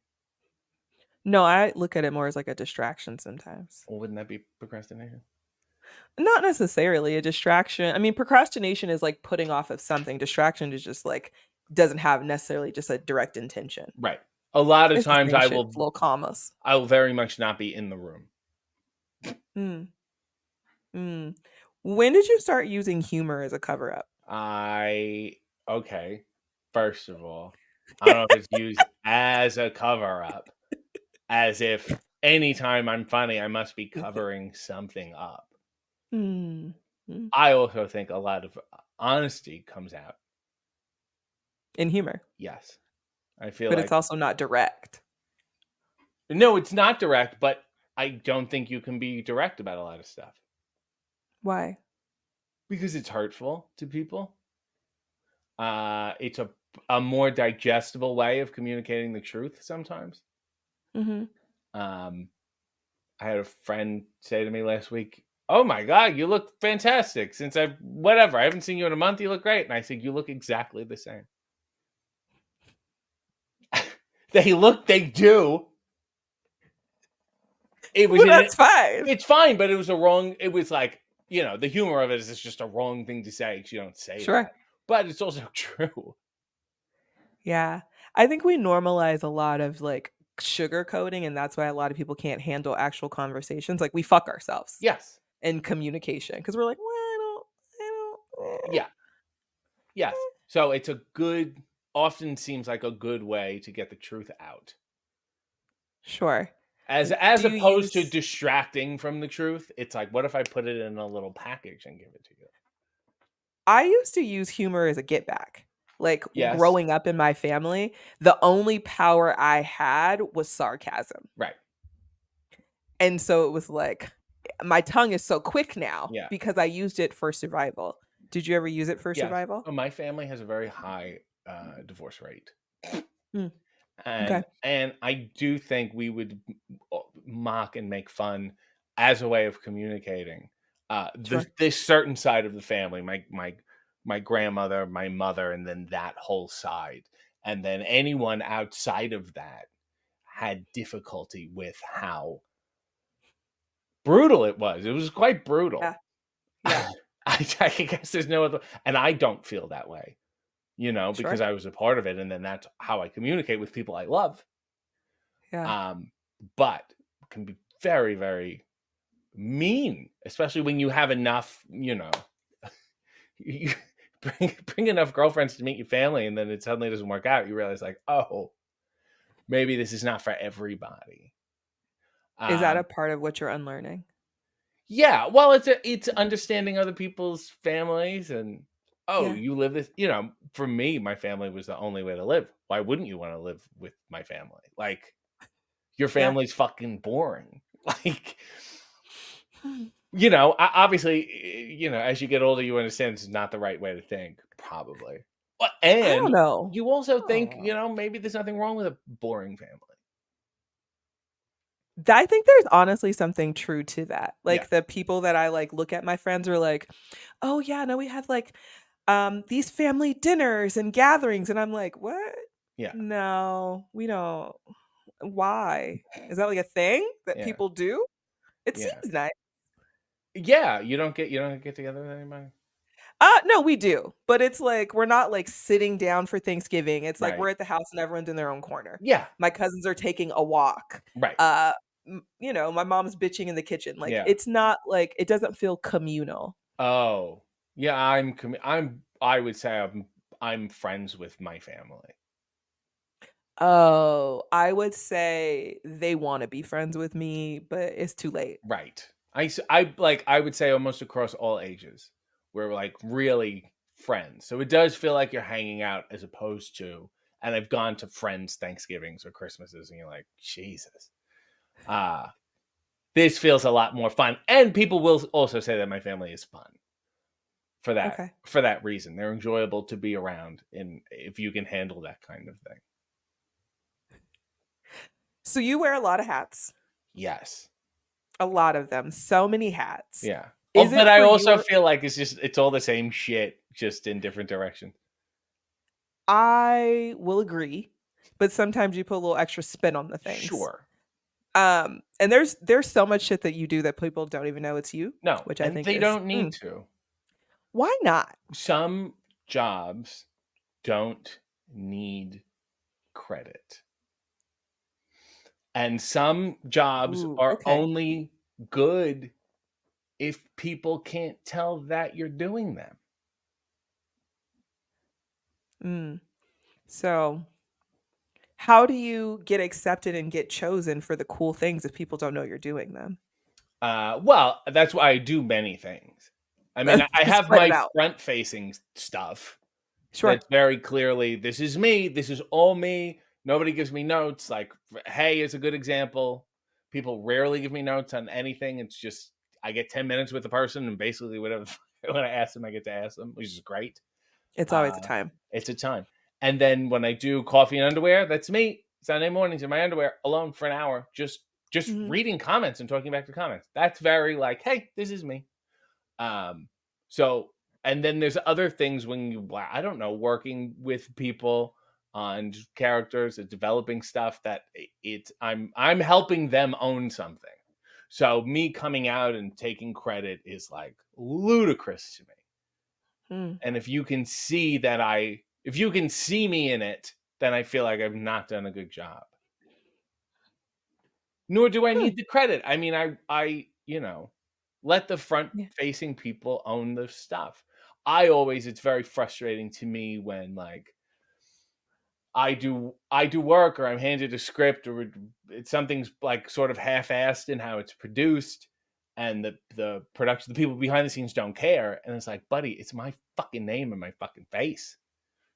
A: No, I look at it more as, like, a distraction sometimes.
B: Or wouldn't that be procrastination?
A: Not necessarily a distraction. I mean, procrastination is, like, putting off of something. Distraction is just, like, doesn't have necessarily just a direct intention.
B: Right. A lot of
A: It's the
B: times
A: same shit, it's little commas.
B: I will very much not be in the room.
A: Mm, mm. When did you start using humor as a cover up?
B: I okay. First of all, I don't know if it's used as a cover up, as if anytime I'm funny, I must be covering something up.
A: Mm, mm.
B: I also think a lot of honesty comes out.
A: In humor,
B: Yes. I feel
A: but it's
B: like
A: also not direct.
B: no, it's not direct, but I don't think you can be direct about a lot of stuff
A: Why?
B: because it's hurtful to people. It's a more digestible way of communicating the truth sometimes.
A: Mhm.
B: Um, I had a friend say to me last week, "Oh my god, you look fantastic. Since I haven't seen you in a month, you look great." And I said, "You look exactly the same." They do. It was
A: Well,
B: in
A: that's fine.
B: It's fine, but it was like, the humor of it is it's just a wrong thing to say 'cause you don't say
A: Sure.
B: that. But it's also true.
A: Yeah. I think we normalize a lot of, like, sugarcoating, and that's why a lot of people can't handle actual conversations. Like, we fuck ourselves
B: Yes.
A: in communication because 'cause we're like, "Well, I don't."
B: Yeah. Yes. So it's a good often seems like a good way to get the truth out.
A: Sure.
B: As
A: Do you
B: opposed to
A: use
B: distracting from the truth, it's like, what if I put it in a little package and give it to you?
A: I used to use humor as a get back. Like,
B: Yes.
A: growing up in my family, the only power I had was sarcasm.
B: Right.
A: And so it was like my tongue is so quick now
B: Yeah.
A: because I used it for survival. Did you ever use it for
B: Yes.
A: survival?
B: My family has a very high divorce rate.
A: Mm,
B: And
A: okay,
B: I do think we would mock and make fun as a way of communicating
A: sure.
B: this certain side of the family, my grandmother, my mother, and then that whole side, and then anyone outside of that had difficulty with how brutal it was. It was quite
A: Yeah,
B: brutal.
A: yeah,
B: I guess there's no other, and I don't feel that way, because
A: sure.
B: I was a part of it, and then that's how I communicate with people I love.
A: Yeah.
B: Um, but can be very, very mean, especially when you have enough, you bring enough girlfriends to meet your family, and then it suddenly doesn't work out. You realize, like, oh, maybe this is not for everybody.
A: Is that a
B: Um,
A: part of what you're unlearning?
B: yeah, well, it's understanding other people's families, and oh,
A: Yeah.
B: you live this. For me, my family was the only way to live. Why wouldn't you want to live with my family? Like, your
A: Yeah.
B: family's fucking boring. Like, you know, obviously, you know, as you get older, you understand this is not the right way to think, probably. But
A: I don't
B: and
A: know.
B: you also think,
A: Oh.
B: you know, maybe there's nothing wrong with a boring family.
A: I think there's honestly something true to that.
B: Yeah,
A: Like the people that I like look at my friends are like, "Oh yeah, no, we have like these family dinners and gatherings." And I'm like, "What?
B: yeah,
A: No, we don't. Why? Is that like a thing that
B: yeah,
A: people do? It
B: yeah.
A: seems nice."
B: Yeah, you don't get together with anybody?
A: No, we do. But it's like we're not like sitting down for Thanksgiving. It's like
B: Right.
A: we're at the house and everyone's in their own corner.
B: Yeah,
A: My cousins are taking a walk.
B: right.
A: Uh you know, my mom's bitching in the kitchen. Like
B: Yeah.
A: it's not like it doesn't feel communal.
B: Oh, yeah, I would say I'm friends with my family.
A: Oh, I would say they wanna be friends with me, but it's too late.
B: Right. I like, I would say almost across all ages, we're, like, really friends. So it does feel like you're hanging out as opposed to and I've gone to friends' Thanksgivings or Christmases, and you're like, "Jesus." Uh, this feels a lot more fun, and people will also say that my family is fun
A: Okay.
B: for that reason. They're enjoyable to be around and if you can handle that kind of thing.
A: So you wear a lot of hats.
B: Yes.
A: A lot of them. So many hats.
B: Yeah. Oh,
A: Is
B: but
A: it
B: I
A: for
B: also
A: your
B: feel like it's all the same shit, just in different directions.
A: I will agree, but sometimes you put a little extra spin on the things.
B: Sure.
A: And there's so much shit that you do that people don't even know it's you,
B: No,
A: which I
B: and
A: think
B: they
A: is
B: don't need to.
A: why not?
B: Some jobs don't need credit. And some jobs
A: Ooh,
B: are
A: okay.
B: only good if people can't tell that you're doing them.
A: Mm. So, how do you get accepted and get chosen for the cool things if people don't know you're doing them?
B: Well, that's why I do many things. I mean, I
A: Just
B: have
A: spread it
B: my
A: out.
B: front-facing stuff
A: Sure.
B: that's very clearly, "This is me, this is all me, nobody gives me notes," like, Hey is a good example. People rarely give me notes on anything, it's just I get 10 minutes with the person, and basically whatever when I ask them, I get to ask them, which is great.
A: It's always a
B: Uh,
A: time.
B: it's a time. And then when I do coffee and underwear, that's me. Sunday mornings in my underwear, alone for an hour, just
A: Mhm.
B: reading comments and talking back to comments. That's very like, hey, this is me. Um, so and then there's other things when you I don't know, working with people on characters and developing stuff that I'm helping them own something. So me coming out and taking credit is like ludicrous to me.
A: Mm.
B: And if you can see me in it, then I feel like I've not done a good job. Nor do I
A: Hmm.
B: need the credit. I mean, you know, let the front
A: Yeah.
B: facing people own the stuff. It's very frustrating to me when like I do work or I'm handed a script or it's something's like sort of half-assed in how it's produced and the production the people behind the scenes don't care and it's like, buddy, it's my fucking name and my fucking face.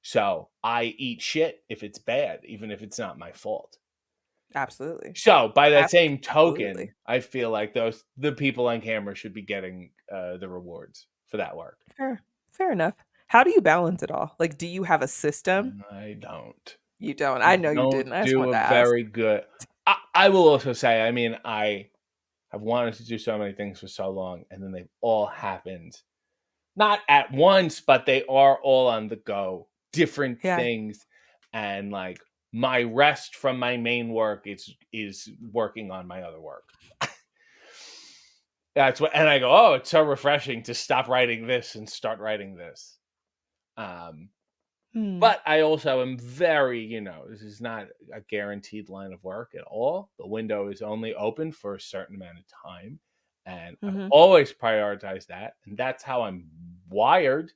B: So I eat shit if it's bad, even if it's not my fault.
A: Absolutely.
B: So by that same
A: Absolutely.
B: token, I feel like the people on camera should be getting the rewards for that work.
A: Fair. Fair enough. How do you balance it all? Like, do you have a system?
B: I don't.
A: You don't.
B: I
A: I know you
B: don't
A: didn't. I just
B: do
A: wanted
B: a
A: to ask.
B: very good. I will also say, I mean, I have wanted to do so many things for so long, and then they've all happened not at once, but they are all on the go, different
A: Yeah.
B: things, and like my rest from my main work is working on my other work. That's what, and I go, oh, it's so refreshing to stop writing this and start writing this. Um,
A: Hmm.
B: but I also am very, you know, this is not a guaranteed line of work at all. The window is only open for a certain amount of time, and I've
A: Mhm.
B: always prioritized that, and that's how I'm wired.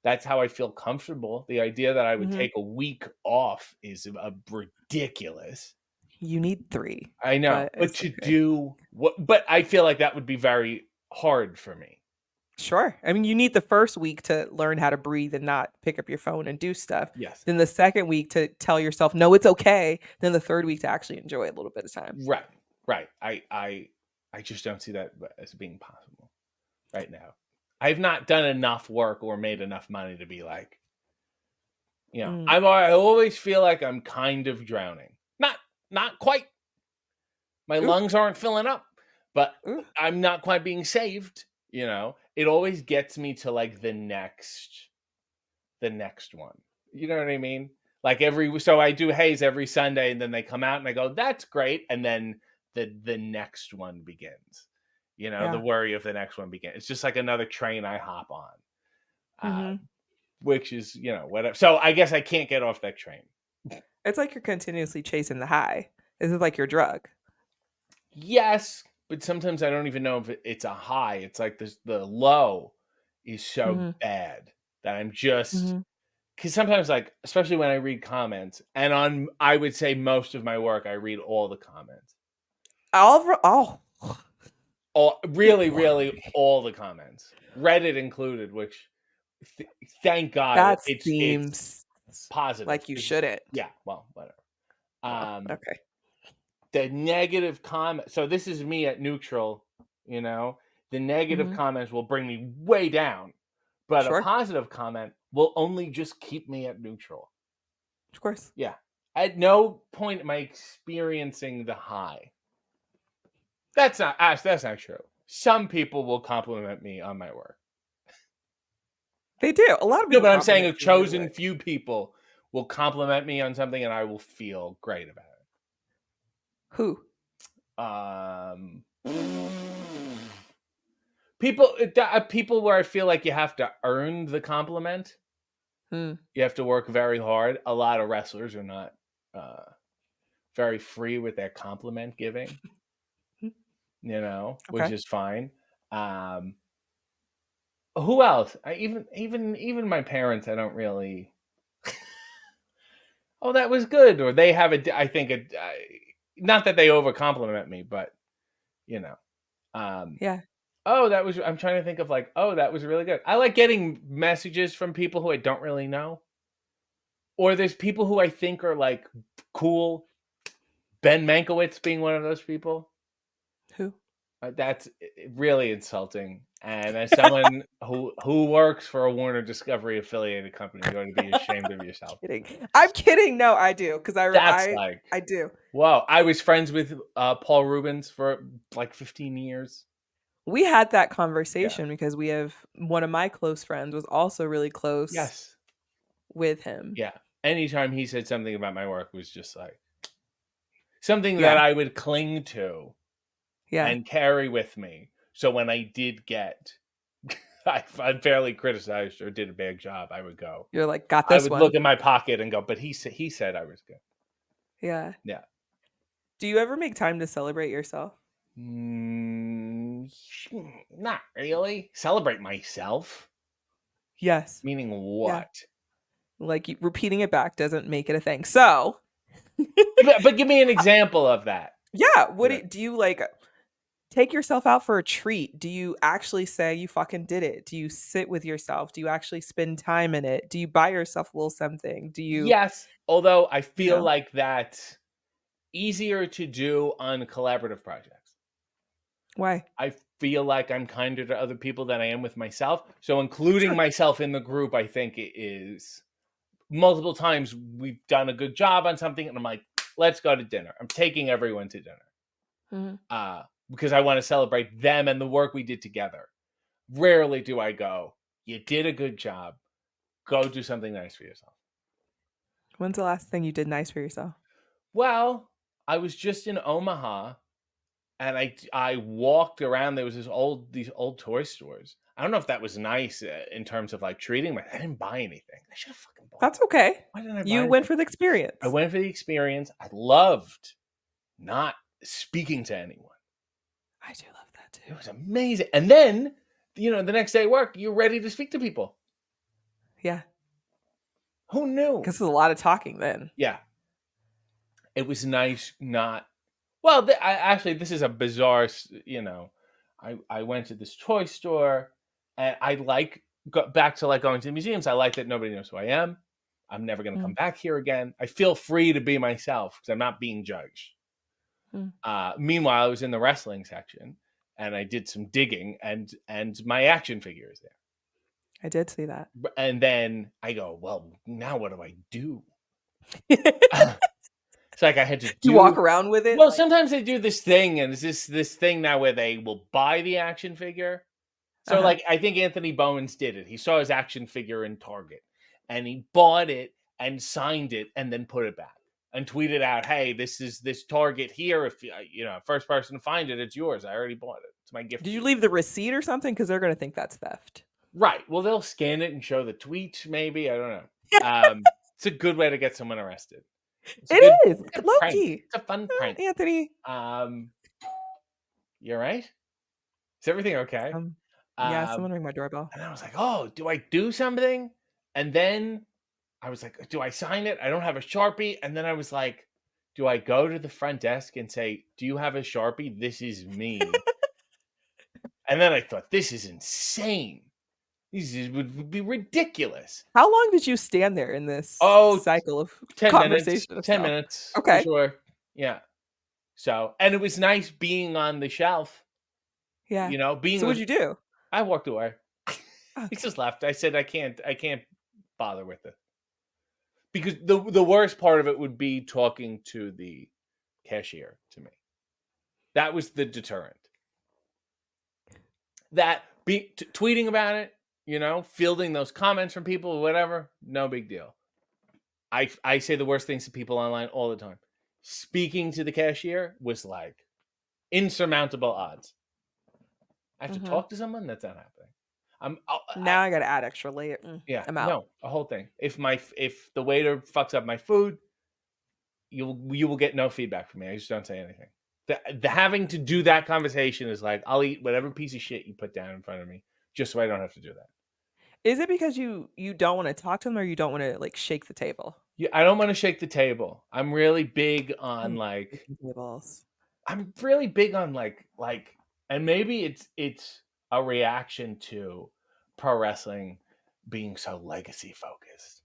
B: That's how I feel comfortable. The idea that I would
A: Mhm.
B: take a week off is ridiculous.
A: You need 3,
B: I know,
A: but
B: but
A: it's
B: to
A: okay.
B: do what but I feel like that would be very hard for me.
A: Sure. I mean, you need the first week to learn how to breathe and not pick up your phone and do stuff.
B: Yes.
A: Then the second week to tell yourself, no, it's okay. Then the third week to actually enjoy a little bit of time.
B: Right. Right. I just don't see that as being possible right now. I've not done enough work or made enough money to be like,
A: Mm.
B: I always feel like I'm kind of drowning. Not quite. My
A: Ooh,
B: lungs aren't filling up, but
A: ooh.
B: I'm not quite being saved, It always gets me to like the next one. You know what I mean? Like so I do haze every Sunday and then they come out and I go, "That's great." And then the next one begins. The
A: Yeah.
B: worry of the next one begins. It's just like another train I hop on.
A: Hmm.
B: Which is, whatever. So I guess I can't get off that train.
A: It's like you're continuously chasing the high. This is like your drug.
B: Yes, but sometimes I don't even know if it's a high. It's like the low is so
A: Hmm.
B: bad that I'm just
A: Hmm.
B: because sometimes, like, especially when I read comments, and I would say most of my work, I read all the comments,
A: Oh,
B: all really, really all the comments, Reddit included. Which, th- thank God,
A: that
B: it's
A: seems
B: positive.
A: like you
B: 'Cause-
A: shouldn't.
B: yeah, well, whatever.
A: Oh,
B: Um,
A: okay.
B: the negative comment. So this is me at neutral. You know, the negative
A: Hmm.
B: comments will bring me way down, but a
A: Sure.
B: positive comment will only just keep me at neutral.
A: Of course.
B: Yeah. At no point am I experiencing the high. That's not Ash, that's not true. Some people will compliment me on my work.
A: They do. A lot of
B: No,
A: people
B: but I'm saying
A: compliment
B: a
A: you on your
B: chosen
A: work.
B: few people will compliment me on something and I will feel great about
A: Who?
B: it. People where I feel like you have to earn the compliment.
A: Hmm.
B: You have to work very hard. A lot of wrestlers are not uh, very free with their compliment giving, which
A: Okay.
B: is fine. Um, who else? Even my parents, I don't really. Oh, that was good, or they have a. I think not that they over compliment me, but you know. Um,
A: Yeah.
B: oh, that was. I'm trying to think of like. Oh, that was really good. I like getting messages from people who I don't really know, or there's people who I think are like cool. Ben Mankiewicz being one of those people.
A: Who?
B: That's really insulting. And as someone who works for a Warner Discovery affiliated company, you ought to be ashamed of yourself.
A: Kidding. I'm kidding. No, I do because
B: That's like,
A: I do.
B: wow. I was friends with Paul Rubens for like 15 years.
A: We had that
B: Yeah.
A: conversation because we have one of my close friends was also really close
B: Yes.
A: with him.
B: Yeah. Anytime he said something about my work was just like something that
A: Yeah.
B: I would cling to
A: Yeah.
B: and carry with me. So when I did get unfairly criticized or did a bad job, I would go.
A: You're like, got
B: I
A: this
B: would look
A: one.
B: in my pocket and go, but he said I was good.
A: Yeah.
B: Yeah.
A: Do you ever make time to celebrate yourself?
B: Mm, not really. Celebrate myself?
A: Yes.
B: Meaning
A: Yeah.
B: what?
A: Like repeating it back doesn't make it a thing. So,
B: But give me an example of that.
A: yeah,
B: Yeah.
A: do you like take yourself out for a treat? Do you actually say you fucking did it? Do you sit with yourself? Do you actually spend time in it? Do you buy yourself a little something? Do you,
B: Yes, although I
A: you
B: feel
A: know,
B: like that's easier to do on collaborative projects.
A: why?
B: I feel like I'm kinder to other people than I am with myself. So including
A: Sure.
B: myself in the group, I think it is multiple times we've done a good job on something and I'm like, let's go to dinner. I'm taking everyone to dinner.
A: Mhm.
B: Because I want to celebrate them and the work we did together. Rarely do I go, you did a good job. Go do something nice for yourself.
A: When's the last thing you did nice for yourself?
B: Well, I was just in Omaha and I walked around. There was these old toy stores. I don't know if that was nice in terms of like treating me. I didn't buy anything. I should have fucking bought.
A: That's okay.
B: Why didn't I buy
A: You went
B: anything?
A: for the
B: I
A: experience.
B: went for the experience. I loved not speaking to anyone.
A: I do love that too.
B: It was amazing. And then, the next day at work, you're ready to speak to people.
A: Yeah.
B: Who knew?
A: Because there's a lot of talking then.
B: Yeah. It was nice not well, actually, this is a bizarre, I went to this toy store And I like back to like going to museums. I like that nobody knows who I am. I'm never going to come
A: Mm,
B: back here again. I feel free to be myself because I'm not being judged.
A: mm.
B: Meanwhile, I was in the wrestling section and I did some digging, and my action figure is
A: I did see that.
B: there. And then I go, well, now what do I do? It's like I had to
A: You
B: do.
A: walk around with it
B: Well,
A: like,
B: sometimes they do this thing, and it's this thing now where they will buy the action figure. So,
A: uh-huh.
B: like, I think Anthony Bowens did it. He saw his action figure in Target, and he bought it and signed it, and then put it back and tweeted out, "Hey, this is this Target here. If first person to find it, it's yours. I already bought it. It's my gift
A: Did
B: to
A: you
B: you."
A: leave the receipt or something? Because 'Cause they're gonna think that's theft.
B: Right. Well, they'll scan it and show the tweet. Maybe I don't know. It's a good way to get someone arrested. It's a
A: It
B: good,
A: is,
B: good
A: low
B: prank.
A: key.
B: It's a fun prank.
A: Anthony.
B: Um, you're right. Is everything okay?
A: Yeah,
B: Um,
A: someone ring my doorbell.
B: and I was like, oh, do I do something? And then I was like, do I sign it? I don't have a Sharpie. And then I was like, do I go to the front desk and say, do you have a Sharpie? This is me. And then I thought, this is insane. Would be ridiculous.
A: How long did you stand there in this
B: Oh,
A: cycle of
B: 10 minutes,
A: conversation of
B: 10
A: stuff?
B: minutes for
A: Okay.
B: sure. Yeah. So, and it was nice being on the shelf,
A: Yeah.
B: being
A: So
B: with,
A: what'd you do?
B: I walked away. He
A: Okay.
B: just left. I said, I can't bother with it. Because the worst part of it would be talking to the cashier to me. That was the deterrent. That tweeting about it, fielding those comments from people or whatever, no big deal. I say the worst things to people online all the time. Speaking to the cashier was like insurmountable odds. I have to
A: Mhm.
B: talk to someone. That's not happening. I
A: Now I gotta add extra layer.
B: yeah,
A: I'm out.
B: no, a whole thing. If the waiter fucks up my food, you will get no feedback from me. I just don't say anything. The having to do that conversation is like I'll eat whatever piece of shit you put down in front of me, just so I don't have to do that.
A: Is it because you don't wanna talk to them or you don't wanna, like, shake the table?
B: Yeah, I don't want to shake the table.
A: Mm, shaking tables.
B: I'm really big on and maybe it's a reaction to pro wrestling being so legacy focused.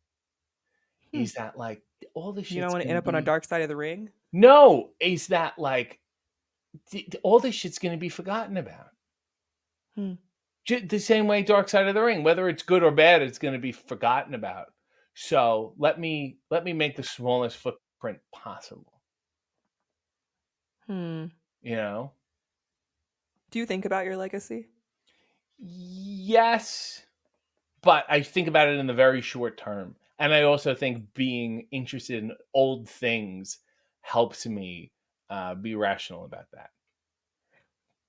A: Hmm.
B: Is that like all this
A: You don't
B: shit's
A: wanna end
B: gonna
A: up on a
B: be
A: dark side of the ring?
B: no? Is that like all this shit's gonna be forgotten about?
A: Hmm.
B: The same way Dark Side of the Ring, whether it's good or bad, it's going to be forgotten about. So let me make the smallest footprint possible.
A: Hmm.
B: You know?
A: Do you think about your legacy?
B: Yes, but I think about it in the very short term, and I also think being interested in old things helps me be rational about that.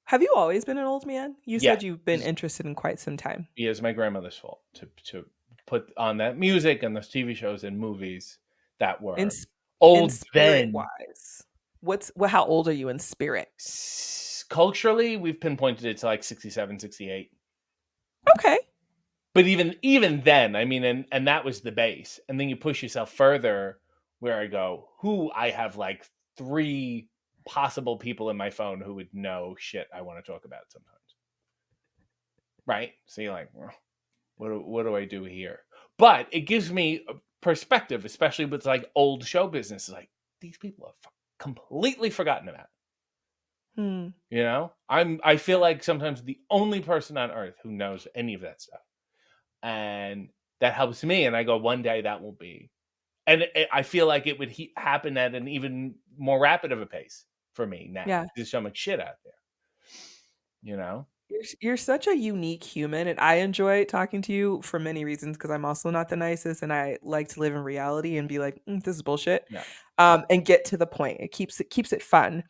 A: Have you always been an old man? You
B: Yeah,
A: said you've been interested in quite some time.
B: it's my grandmother's fault to put on that music and those TV shows and movies that
A: In
B: were
A: s in
B: old then.
A: spirit-wise, how old are you in spirit?
B: Culturally, we've pinpointed it to like 67, 68.
A: Okay.
B: But even then, I mean, and that was the base. And then you push yourself further where I go, who I have like three possible people in my phone who would know shit I want to talk about sometimes. Right? So you're like, well, what do I do here? But it gives me a perspective, especially with like old show business. Like these people are completely forgotten about.
A: Hmm.
B: I feel
A: Yeah.
B: like sometimes the only person on earth who knows any of that stuff, and that helps me. And I go, one day that will be, and I feel like it would happen at an even more rapid of a pace for me now.
A: Yeah.
B: There's so much shit out there, you know.
A: You're such a unique human, and I enjoy talking to you for many reasons because 'cause I'm also not the nicest, and I like to live in reality and be like, "This is bullshit,"
B: Yeah,
A: and get to the point. It keeps it fun.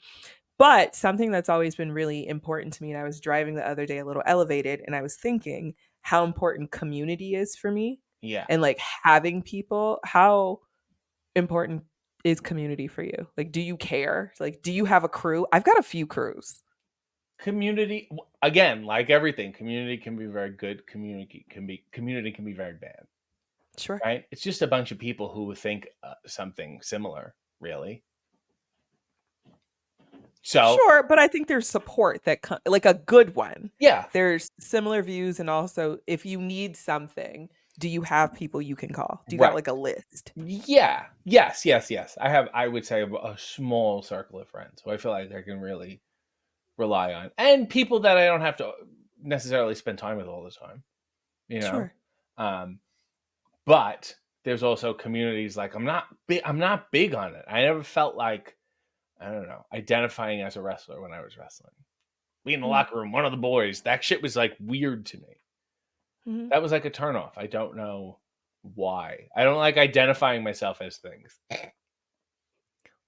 A: But something that's always been really important to me, and I was driving the other day a little elevated, and I was thinking how important community is for me
B: yeah.
A: and, like, having people. How important is community for you? Like, do you care? Like, do you have a crew? I've got a few crews.
B: Community again, like everything, community can be very good. Community can be very bad.
A: Sure.
B: Right? It's just a bunch of people who think something similar. Really, So,
A: Sure, but I think there's support that like a good one.
B: yeah,
A: There's similar views, and also if you need something, do you have people you can call? Do you got
B: right.
A: like a list?
B: Yeah. Yes, yes, yes. I would say, a small circle of friends who I feel like I can really rely on, and people that I don't have to necessarily spend time with all the time, you know?
A: Sure.
B: Um, but there's also communities, like, I'm not big on it. I never felt like, I don't know, identifying as a wrestler when I was wrestling. Being in the
A: Mm,
B: locker room, one of the boys, that shit was, like, weird to me.
A: mhm.
B: That was like a turnoff. I don't know why. I don't like identifying myself as things.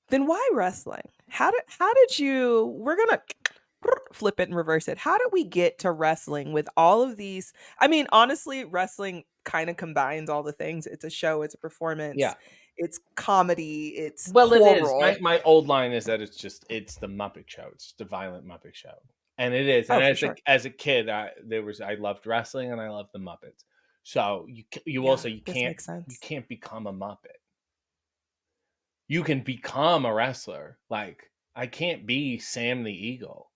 A: Then why wrestling? How did you we're gonna flip it and reverse it. How did we get to wrestling with all of these? I mean, honestly, wrestling kind of combines all the things. It's a show, it's a
B: Yeah.
A: performance, it's comedy, it's
B: Well, it is.
A: horror.
B: My old line is that it's the Muppet Show. It's the violent Muppet Show, and it is. And
A: Oh, for
B: as
A: sure.
B: a kid, I loved wrestling and I loved the Muppets. So you
A: Yeah,
B: also
A: this makes sense.
B: can't become a Muppet. You can become a wrestler. Like, I can't be Sam the Eagle.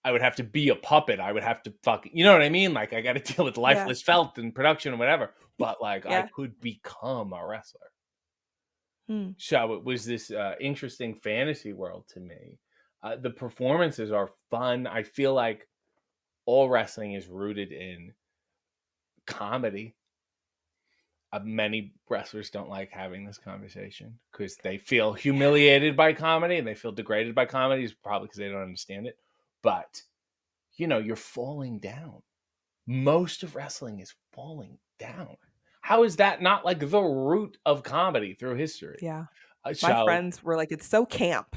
B: I would have to be a puppet. I would have to fucking, you know what I mean? Like, I got to deal with
A: Yeah.
B: lifeless felt and production and whatever. But like, I
A: Yeah.
B: could become a wrestler.
A: Hmm.
B: So it was this interesting fantasy world to me. The performances are fun. I feel like all wrestling is rooted in comedy. Many wrestlers don't like having this conversation because they feel humiliated by comedy and they feel degraded by comedy. It's probably because they don't understand it. But, you're falling down. Most of wrestling is falling down. How is that not like the root of comedy through history?
A: Yeah. My
B: So,
A: friends were like, "It's so camp."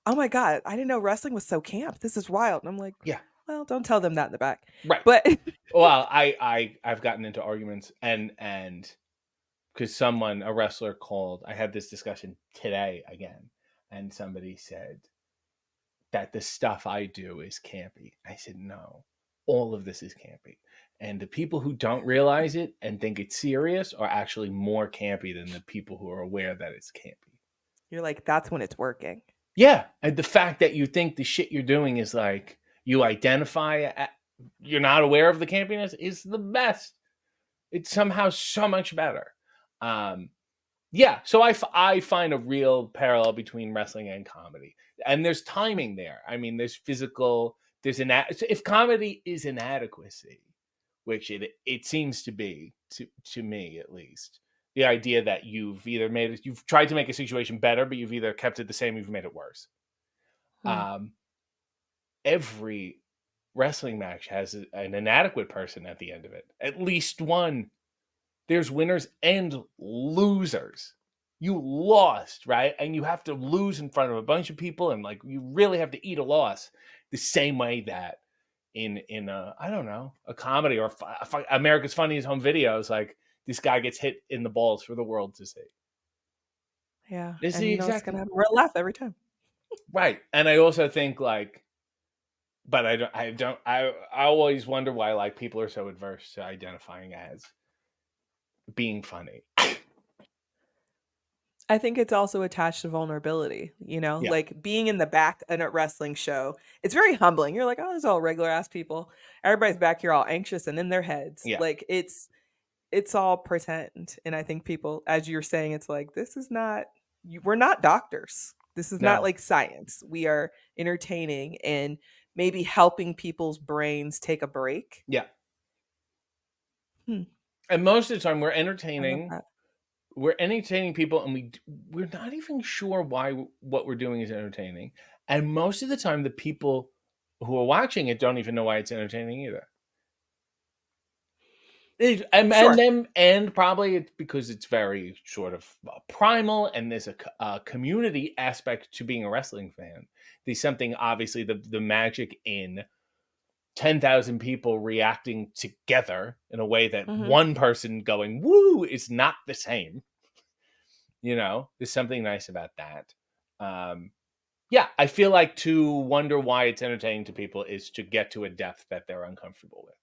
A: "Oh my god, I didn't know wrestling was so camp. This is wild." And I'm like,
B: yeah,
A: "Well, don't tell them that in the back."
B: right.
A: But
B: Well, I've gotten into arguments, and because a wrestler called, I had this discussion today again, and somebody said that the stuff I do is campy. I said, no, all of this is campy. And the people who don't realize it and think it's serious are actually more campy than the people who are aware that it's campy.
A: you're like, "That's when it's working."
B: Yeah. And the fact that you think the shit you're doing is like, you you're not aware of the campiness is the best. It's somehow so much better. Um, Yeah, so I find a real parallel between wrestling and comedy, and there's timing there. I mean, there's physical. If comedy is inadequacy, which it seems to be to me at least, the idea that you've tried to make a situation better, but you've either kept it the same, or you've made it worse.
A: Hmm.
B: Um, every wrestling match has an inadequate person at the end of it, at least one. There's winners and losers. You lost, right? And you have to lose in front of a bunch of people, and like, you really have to eat a loss the same way that in a, I don't know, a comedy or America's Funniest Home Videos, like, this guy gets hit in the balls for the world to see.
A: Yeah,
B: It's
A: and
B: the
A: you know it's
B: exact
A: gonna have a real laugh every time.
B: right. And I also think, like, but I always wonder why, like, people are so adverse to identifying as being funny.
A: I think it's also attached to vulnerability,
B: Yeah,
A: like being in the back in a wrestling show, it's very humbling. You're like, "Oh, there's all regular ass people." Everybody's back here all anxious and in their heads.
B: yeah,
A: Like it's all pretend. And I think people, as you're saying, it's like, this is not we're not doctors. This is not
B: no,
A: like science. We are entertaining and maybe helping people's brains take a break.
B: yeah.
A: Hmm,
B: And most of the time
A: I love that.
B: we're entertaining people, and we're not even sure why what we're doing is entertaining. And most of the time, the people who are watching it don't even know why it's entertaining either. And
A: Sure.
B: then, and probably it's because it's very sort of primal, and there's a community aspect to being a wrestling fan. There's something, obviously, the magic in 10,000 people reacting together in a way that
A: Mhm.
B: one person going woo is not the same. There's something nice about that. Um, yeah, I feel like to wonder why it's entertaining to people is to get to a depth that they're uncomfortable with.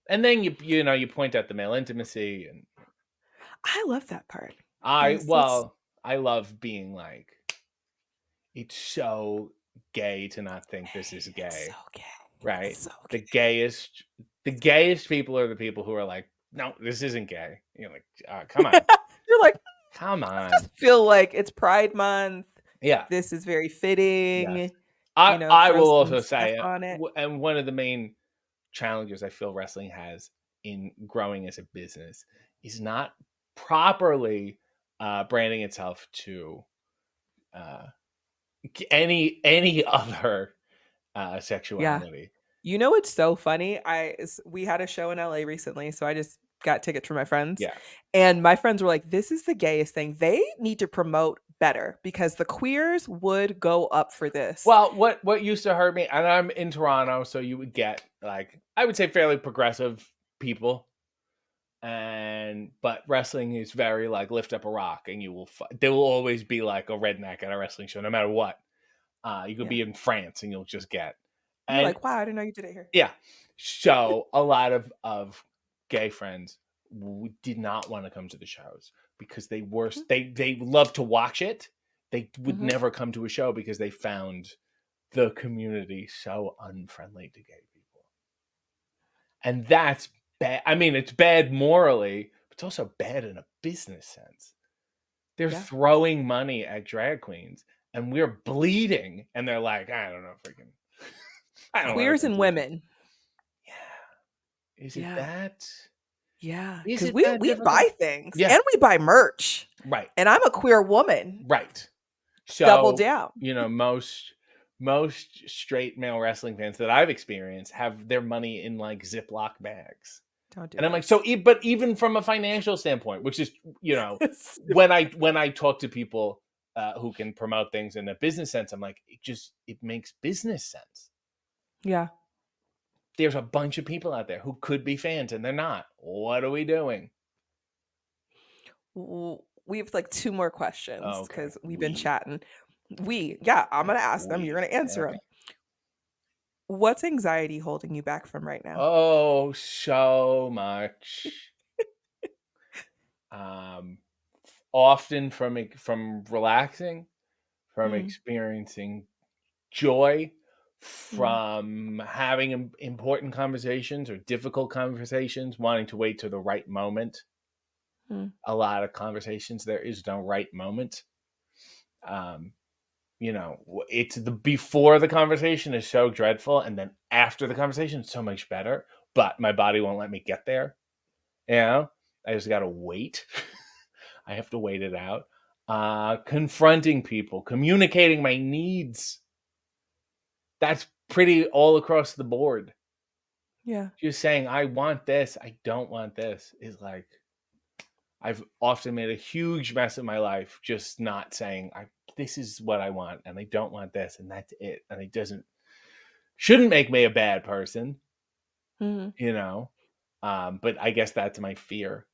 B: And then you point out the male intimacy, and
A: I love that part
B: I
A: because let's
B: well, I love being like it's so gay to not think this is
A: It's so
B: gay,
A: gay.
B: right?
A: It's so
B: The
A: gay.
B: gayest the gayest people are the people who are like, "No, this isn't gay." You're like, come on.
A: You're like,
B: Come
A: I
B: on."
A: just feel like it's Pride Month.
B: Yeah,
A: This is very
B: yes.
A: fitting,
B: I
A: throw
B: will
A: some
B: also
A: stuff
B: say,
A: on it.
B: and one of the main challenges I feel wrestling has in growing as a business is not properly, branding itself to, uh, any other,
A: Yeah.
B: sexuality.
A: It's so funny? We had a show in LA recently, so I just got tickets for my friends,
B: Yeah.
A: and my friends were like, "This is the gayest thing. They need to promote better because the queers would go up for this."
B: Well, what used to hurt me, and I'm in Toronto, so you would get, like, I would say fairly progressive people, and but wrestling is very, like, lift up a rock and you will there will always be, like, a redneck at a wrestling show no matter what. You could
A: Yeah.
B: be in France and you'll just get,
A: You're
B: and
A: like, "Wow, I didn't know you did it here."
B: yeah. So a lot of gay friends did not want to come to the shows because
A: Mhm,
B: they love to watch it. They would
A: mhm.
B: never come to a show because they found the community so unfriendly to gay people. And that's bad. I mean, it's bad morally, but it's also bad in a business sense. They're
A: Yeah.
B: throwing money at drag queens and we're bleeding. And they're like, I don't know, freaking, I don't want to
A: Queers
B: come
A: and
B: to the show.
A: women.
B: Yeah. Is it
A: Yeah.
B: that?
A: Yeah.
B: Is
A: Because
B: it
A: we
B: that
A: we
B: difficult?
A: buy things
B: Yeah,
A: and we buy merch,
B: right,
A: and I'm a queer woman.
B: right.
A: Double
B: So,
A: down.
B: most straight male wrestling fans that I've experienced have their money in like Ziploc bags.
A: Don't do
B: And I'm like, so,
A: this.
B: but even from a financial standpoint, which is, when I talk to people, who can promote things in a business sense, I'm like, it makes business sense.
A: Yeah.
B: There's a bunch of people out there who could be fans and they're not. What are we doing?
A: We have like 2 more questions
B: Okay,
A: because we've been chatting. Yeah, I'm gonna ask them, you're
B: we,
A: gonna answer
B: okay.
A: them. What's anxiety holding you back from right now?
B: Oh, so much. Um, Often from relaxing, from
A: Mm,
B: experiencing joy,
A: mm,
B: from having important conversations or difficult conversations, wanting to wait to the right moment.
A: mm.
B: A lot of conversations, there is no right moment. Um, it's the before the conversation is so dreadful, and then after the conversation, it's so much better. But my body won't let me get there. You know, I just got to wait. I have to wait it out. Confronting people, communicating my needs. That's pretty all across the board.
A: Yeah.
B: Just saying, I want this, I don't want this is like, I've often made a huge mess of my life just not saying, this is what I want and I don't want this and that's it. And it shouldn't make me a bad person,
A: Mhm,
B: you know? But I guess that's my fear.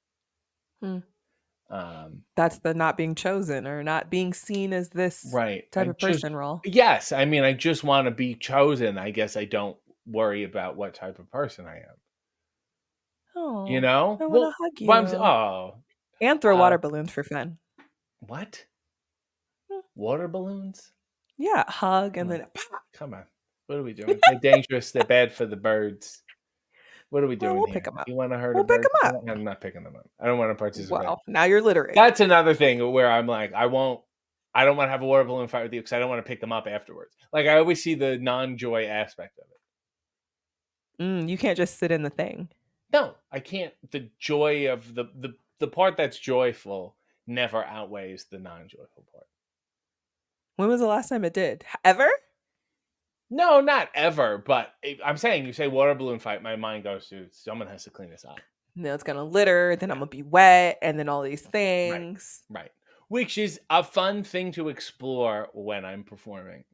A: mm.
B: Um,
A: That's the not being chosen or not being seen as this
B: right.
A: type of person role.
B: Yes. I mean, I just want to be chosen. I guess I don't worry about what type of person I am, you
A: Oh,
B: know?
A: I wanna
B: Well,
A: hug
B: but
A: you.
B: oh,
A: And throw
B: uh,
A: water balloons for fun.
B: what?
A: Mm,
B: Water balloons?
A: yeah, hug and
B: Come on.
A: then pop.
B: Come on. What are we doing? They're dangerous. They're bad for the birds. What are we
A: Well,
B: doing
A: we'll pick
B: here?
A: them up.
B: You want to hurt a
A: We'll pick
B: bird?
A: them up.
B: I'm not picking them up. I don't want to participate.
A: Well, now you're littering.
B: That's another thing where I'm like, I don't want to have a water balloon fight with you because I don't want to pick them up afterwards. Like, I always see the non-joy aspect of it.
A: You can't just sit in the thing.
B: No, I can't. The joy of the part that's joyful never outweighs the non-joyful part.
A: When was the last time it did? Ever?
B: No, not ever, but I'm saying, you say water balloon fight, my mind goes to someone has to clean this up.
A: No, it's gonna litter, then I'm gonna be wet, and then all these
B: Right,
A: things,
B: right. Which is a fun thing to explore when I'm performing.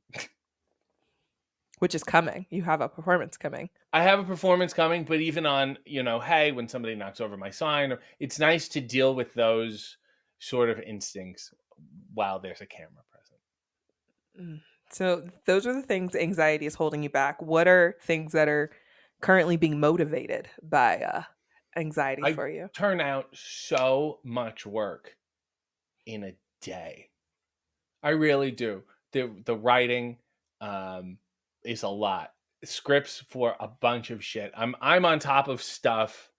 A: which is coming. You have a performance coming.
B: I have a performance coming, but even on, hey, when somebody knocks over my sign, it's nice to deal with those sort of instincts while there's a camera present.
A: Mm. So those are the things anxiety is holding you back. What are things that are currently being motivated by anxiety
B: I
A: for you?
B: turn out so much work in a day. I really do. the writing is a lot. Scripts for a bunch of shit. I'm on top of stuff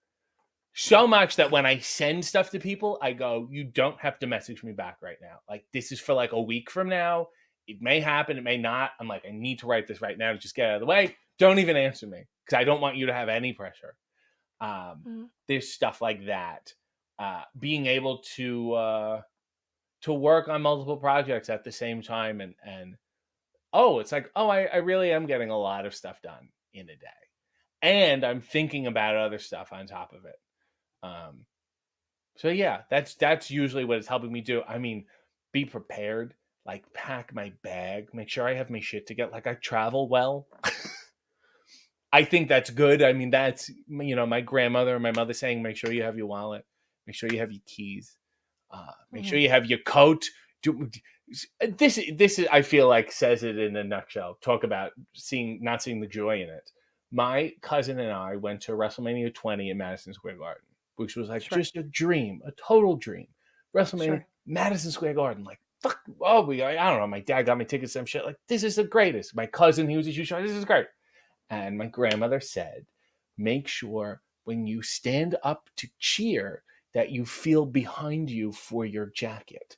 B: so much that when I send stuff to people, I go, you don't have to message me back right now. Like, this is for like a week from now. It may happen, it may not. I'm like, I need to write this right now to just get out of the way. Don't even answer me because I don't want you to have any pressure.
A: Mm.
B: There's stuff like that. Being able to work on multiple projects at the same time, and oh, it's like, oh, I really am getting a lot of stuff done in a day, and I'm thinking about other stuff on top of it. So yeah, that's usually what it's helping me do. I mean, be prepared, like pack my bag, make sure I have my shit together, like I travel well. I think that's good. I mean, that's, my grandmother and my mother saying, make sure you have your wallet, make sure you have your keys, make sure
A: Mhm.
B: you have your coat. This is, I feel like, says it in a nutshell. Talk about not seeing the joy in it. My cousin and I went to WrestleMania 20 in Madison Square Garden, which was like
A: Sure.
B: just a dream, a total dream. WrestleMania,
A: Sure.
B: Madison Square Garden, like fuck. Oh, I don't know. My dad got me tickets, some shit. Like, this is the greatest. My cousin, he was a huge fan. This is great. And my grandmother said, make sure when you stand up to cheer that you feel behind you for your jacket,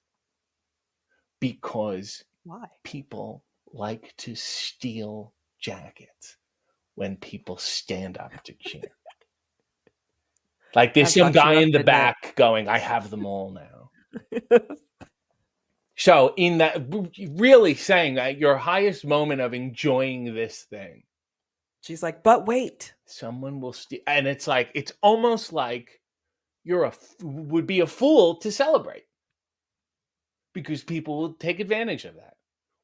B: because
A: Why?
B: people like to steal jackets when people stand up to cheer. Like, there's
A: That
B: some
A: sucks. You
B: guy
A: have
B: in
A: to
B: the
A: admit.
B: back going, I have them all now. So in that, really saying that your highest moment of enjoying this thing,
A: She's like, but wait.
B: someone will steal. And it's like, it's almost like would be a fool to celebrate, because people will take advantage of that.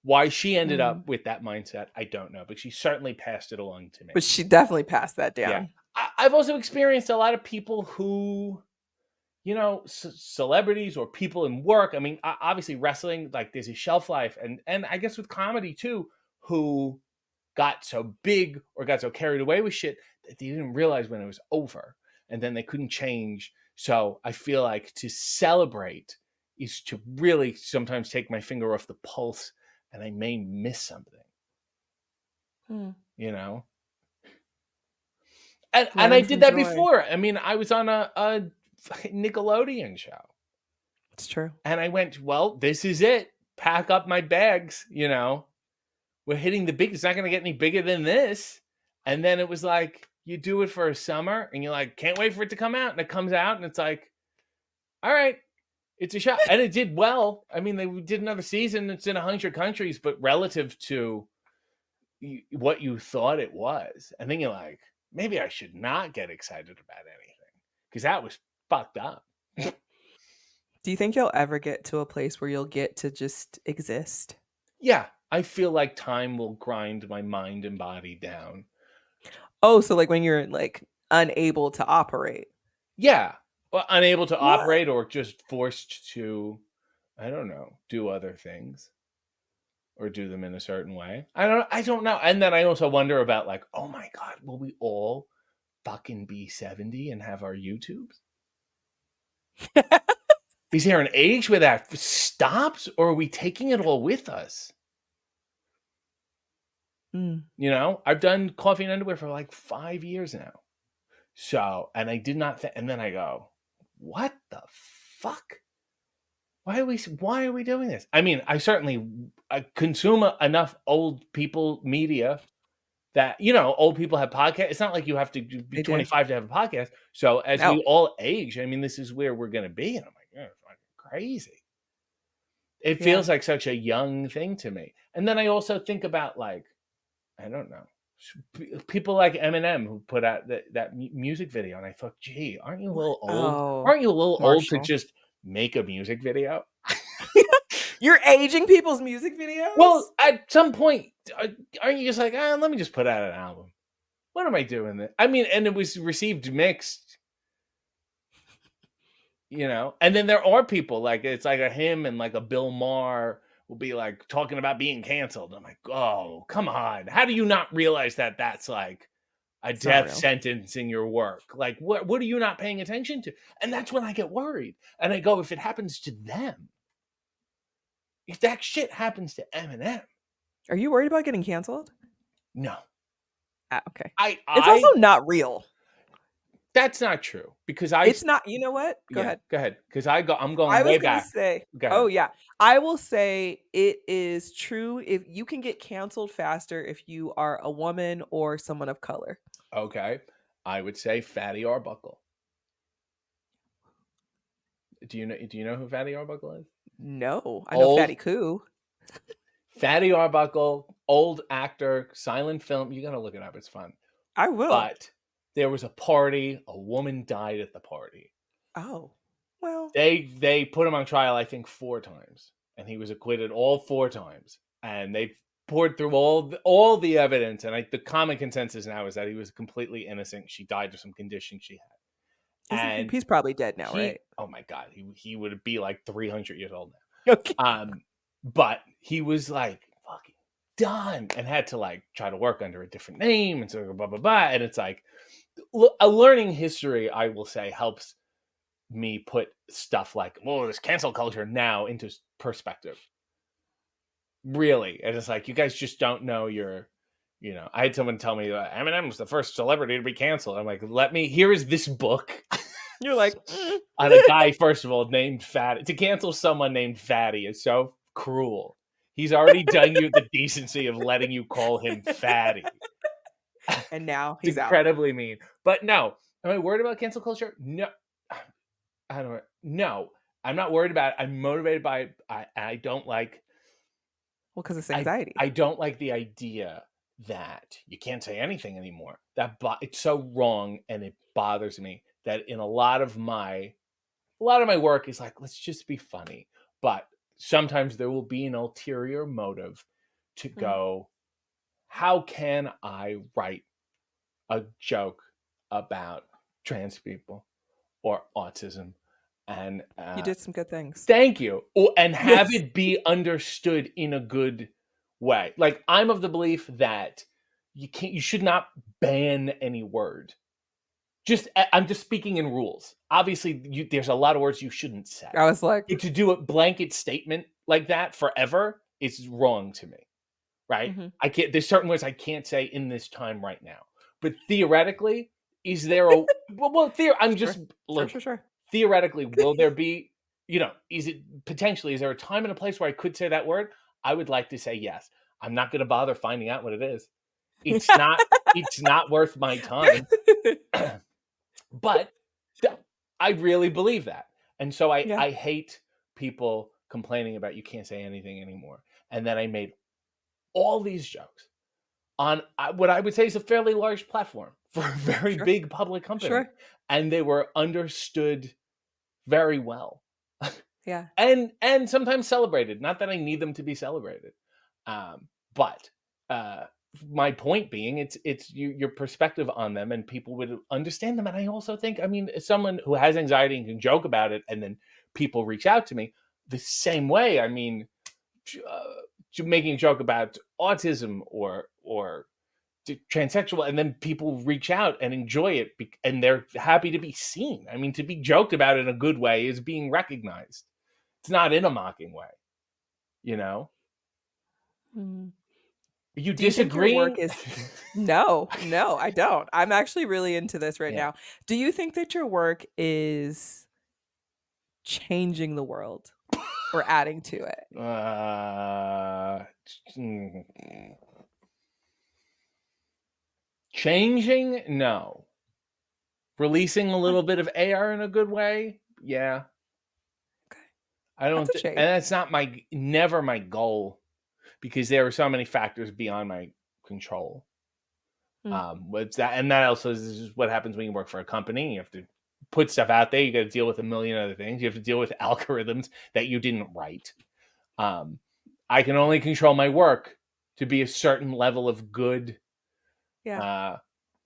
B: Why she ended
A: Mm.
B: up with that mindset, I don't know, but she certainly passed it along to me.
A: But she definitely passed that
B: Yeah.
A: down.
B: I've also experienced a lot of people who, celebrities or people in work. I mean, obviously wrestling, like, there's a shelf life, and I guess with comedy too, who got so big or got so carried away with shit that they didn't realize when it was over, and then they couldn't change. So I feel like to celebrate is to really sometimes take my finger off the pulse, and I may miss something,
A: Hmm.
B: you know? And I
A: Learn
B: did
A: from
B: that
A: joy.
B: before. I mean, I was on a fucking Nickelodeon show,
A: It's true.
B: and I went, well, this is it. Pack up my bags, we're hitting the big. It's not going to get any bigger than this. And then it was like, you do it for a summer, and you're like, can't wait for it to come out. And it comes out, and it's like, all right, it's a shot. And it did well. I mean, they did another season. It's in 100 countries, but relative to what you thought it was. And then you're like, maybe I should not get excited about anything, because that was fucked up.
A: Do you think you'll ever get to a place where you'll get to just exist?
B: Yeah, I feel like time will grind my mind and body down.
A: Oh, so like when you're like unable to operate.
B: Yeah, well, unable to
A: What?
B: operate, or just forced to, I don't know, do other things or do them in a certain way. I don't know. And then I also wonder about, like, oh my god, will we all fucking be 70 and have our YouTubes? Is there an age where that stops, or are we taking it all with us?
A: Mm.
B: I've done coffee and underwear for like 5 years now. So, and I did not and then I go, what the fuck? Why are we doing this? I mean, I consume enough old people media that, old people have podcasts. It's not like you have to be
A: They do.
B: 25 to have a podcast. So as
A: No.
B: we all age, I mean, this is where we're going to be. And I'm like, yeah, it's fucking crazy. It
A: Yeah.
B: feels like such a young thing to me. And then I also think about, like, I don't know, people like Eminem who put out that music video. And I thought, gee, aren't you a
A: What?
B: little old?
A: Oh,
B: Aren't you a little old to
A: Marshall.
B: just make a music video?
A: You're aging people's music videos?
B: Well, at some point, aren't you just like, let me just put out an album? What am I doing? I mean, and it was received mixed, And then there are people, like, it's like a him and like a Bill Maher will be like talking about being canceled. I'm like, oh, come on. How do you not realize that that's like a
A: It's not
B: death
A: real.
B: sentence in your work? Like, what are you not paying attention to? And that's when I get worried. And I go, if it happens to them, If that shit happens to Eminem,
A: Are you worried about getting canceled?
B: no.
A: Ah, okay.
B: I
A: It's also
B: I
A: not real.
B: That's not true because
A: It's not, you know what? Go
B: yeah,
A: ahead.
B: go ahead. Because I'm
A: I
B: going
A: was
B: way
A: gonna
B: back.
A: say,
B: Go
A: oh
B: ahead.
A: yeah, I will say it is true if you can get canceled faster if you are a woman or someone of color.
B: Okay. I would say Fatty Arbuckle. Do you know who Fatty Arbuckle is?
A: No, I know
B: Old
A: Fatty Coo.
B: Fatty Arbuckle, old actor, silent film. You gotta look it up. It's fun.
A: I will.
B: But there was a party. A woman died at the party.
A: Oh, well,
B: They put him on trial, I think, 4 times, and he was acquitted all 4 times. And they poured through all the evidence, and the common consensus now is that he was completely innocent. She died of some condition she had,
A: isn't he?
B: and
A: He's probably dead now, right?
B: oh my god, he would be like 300 years old
A: Okay.
B: now. But he was like fucking done, and had to like try to work under a different name, and so blah blah blah. And it's like a learning history, I will say, helps me put stuff like, well, this cancel culture now into perspective. Really. And it's like, you guys just don't know I had someone tell me that Eminem was the first celebrity to be canceled. I'm like, here is this book
A: You're like,
B: on a guy, first of all, named Fatty. To cancel someone named Fatty is so cruel. He's already done you the decency of letting you call him Fatty.
A: and now
B: It's
A: he's out.
B: incredibly mean. But no, am I worried about cancel culture? No. I don't know. No, I'm not worried about it. I'm motivated by it. I don't like
A: Well, because it's
B: I
A: anxiety.
B: I don't like the idea that you can't say anything anymore. It's so wrong, and it bothers me that in a lot of my work is like, let's just be funny. But sometimes there will be an ulterior motive to
A: Mm.
B: go, how can I write a joke about trans people or autism? And
A: You did some good things.
B: thank you. And have
A: Yes.
B: it be understood in a good way. Like, I'm of the belief that you should not ban any word. I'm just speaking in rules. Obviously, there's a lot of words you shouldn't say.
A: I was like,
B: But to do a blanket statement like that forever is wrong to me, right?
A: mhm.
B: I can't. There's certain words I can't say in this time right now. But theoretically, is there a I'm
A: Sure.
B: just
A: Sure,
B: look.
A: sure, sure.
B: Theoretically, will there be? Is there a time and a place where I could say that word? I would like to say yes. I'm not going to bother finding out what it is. It's not. It's not worth my time. But I really believe that. And so I,
A: Yeah,
B: I hate people complaining about you can't say anything anymore. And then I made all these jokes on what I would say is a fairly large platform for a very
A: sure,
B: big public company.
A: sure.
B: And they were understood very well.
A: Yeah.
B: And sometimes celebrated. Not that I need them to be celebrated. But uh, my point being, it's your perspective on them, and people would understand them. And I also think, I mean, as someone who has anxiety and can joke about it, and then people reach out to me the same way. I mean, making a joke about autism or transsexual, and then people reach out and enjoy it, and they're happy to be seen. I mean, to be joked about in a good way is being recognized. It's not in a mocking way, you know?
A: Mm.
B: Are you
A: Do you think your work
B: disagreeing?
A: is No, no, I don't. I'm actually really into this right
B: Yeah.
A: now. Do you think that your work is changing the world or adding to it?
B: Uh, mm, Changing? No. Releasing a
A: Okay,
B: little bit of air in a good way? Yeah.
A: okay.
B: I
A: That's
B: don't
A: a
B: th
A: shade.
B: and that's not never my goal, because there are so many factors beyond my control.
A: Mm,
B: What's that? And that also is what happens when you work for a company. You have to put stuff out there. You got to deal with a million other things. You have to deal with algorithms that you didn't write. Um, I can only control my work to be a certain level of good,
A: yeah.
B: uh,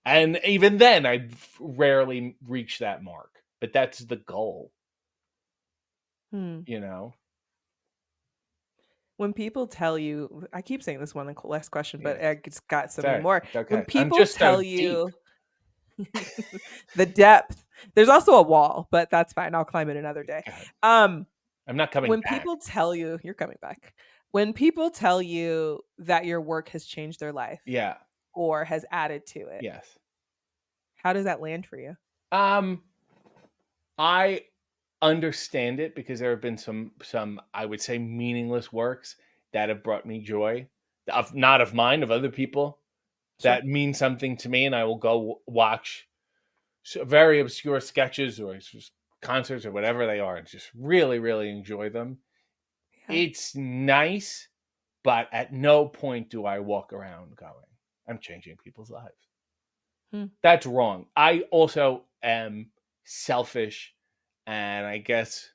B: and even then, I rarely reach that mark. But that's the goal,
A: Hmm.
B: you know.
A: When people tell you I keep saying this one in last question,
B: Yeah,
A: but I just got so many
B: sorry.
A: more.
B: It's
A: When
B: okay. I'm
A: people
B: just so
A: tell
B: deep.
A: you the depth, there's also a wall, but that's fine. I'll climb it another day.
B: Go ahead.
A: Um
B: I'm not coming
A: When
B: back.
A: people tell you you're coming back. When people tell you that your work has changed their life
B: Yeah.
A: or has added to it,
B: Yes.
A: how does that land for you?
B: Um, I understand it because there have been some I would say meaningless works that have brought me joy, of not of mine, of other people
A: Sure.
B: that mean something to me, and I will go watch very obscure sketches or just concerts or whatever they are, and just really, really enjoy them.
A: Yeah.
B: It's nice, but at no point do I walk around going, "I'm changing people's lives."
A: Hmm.
B: That's wrong. I also am selfish and I guess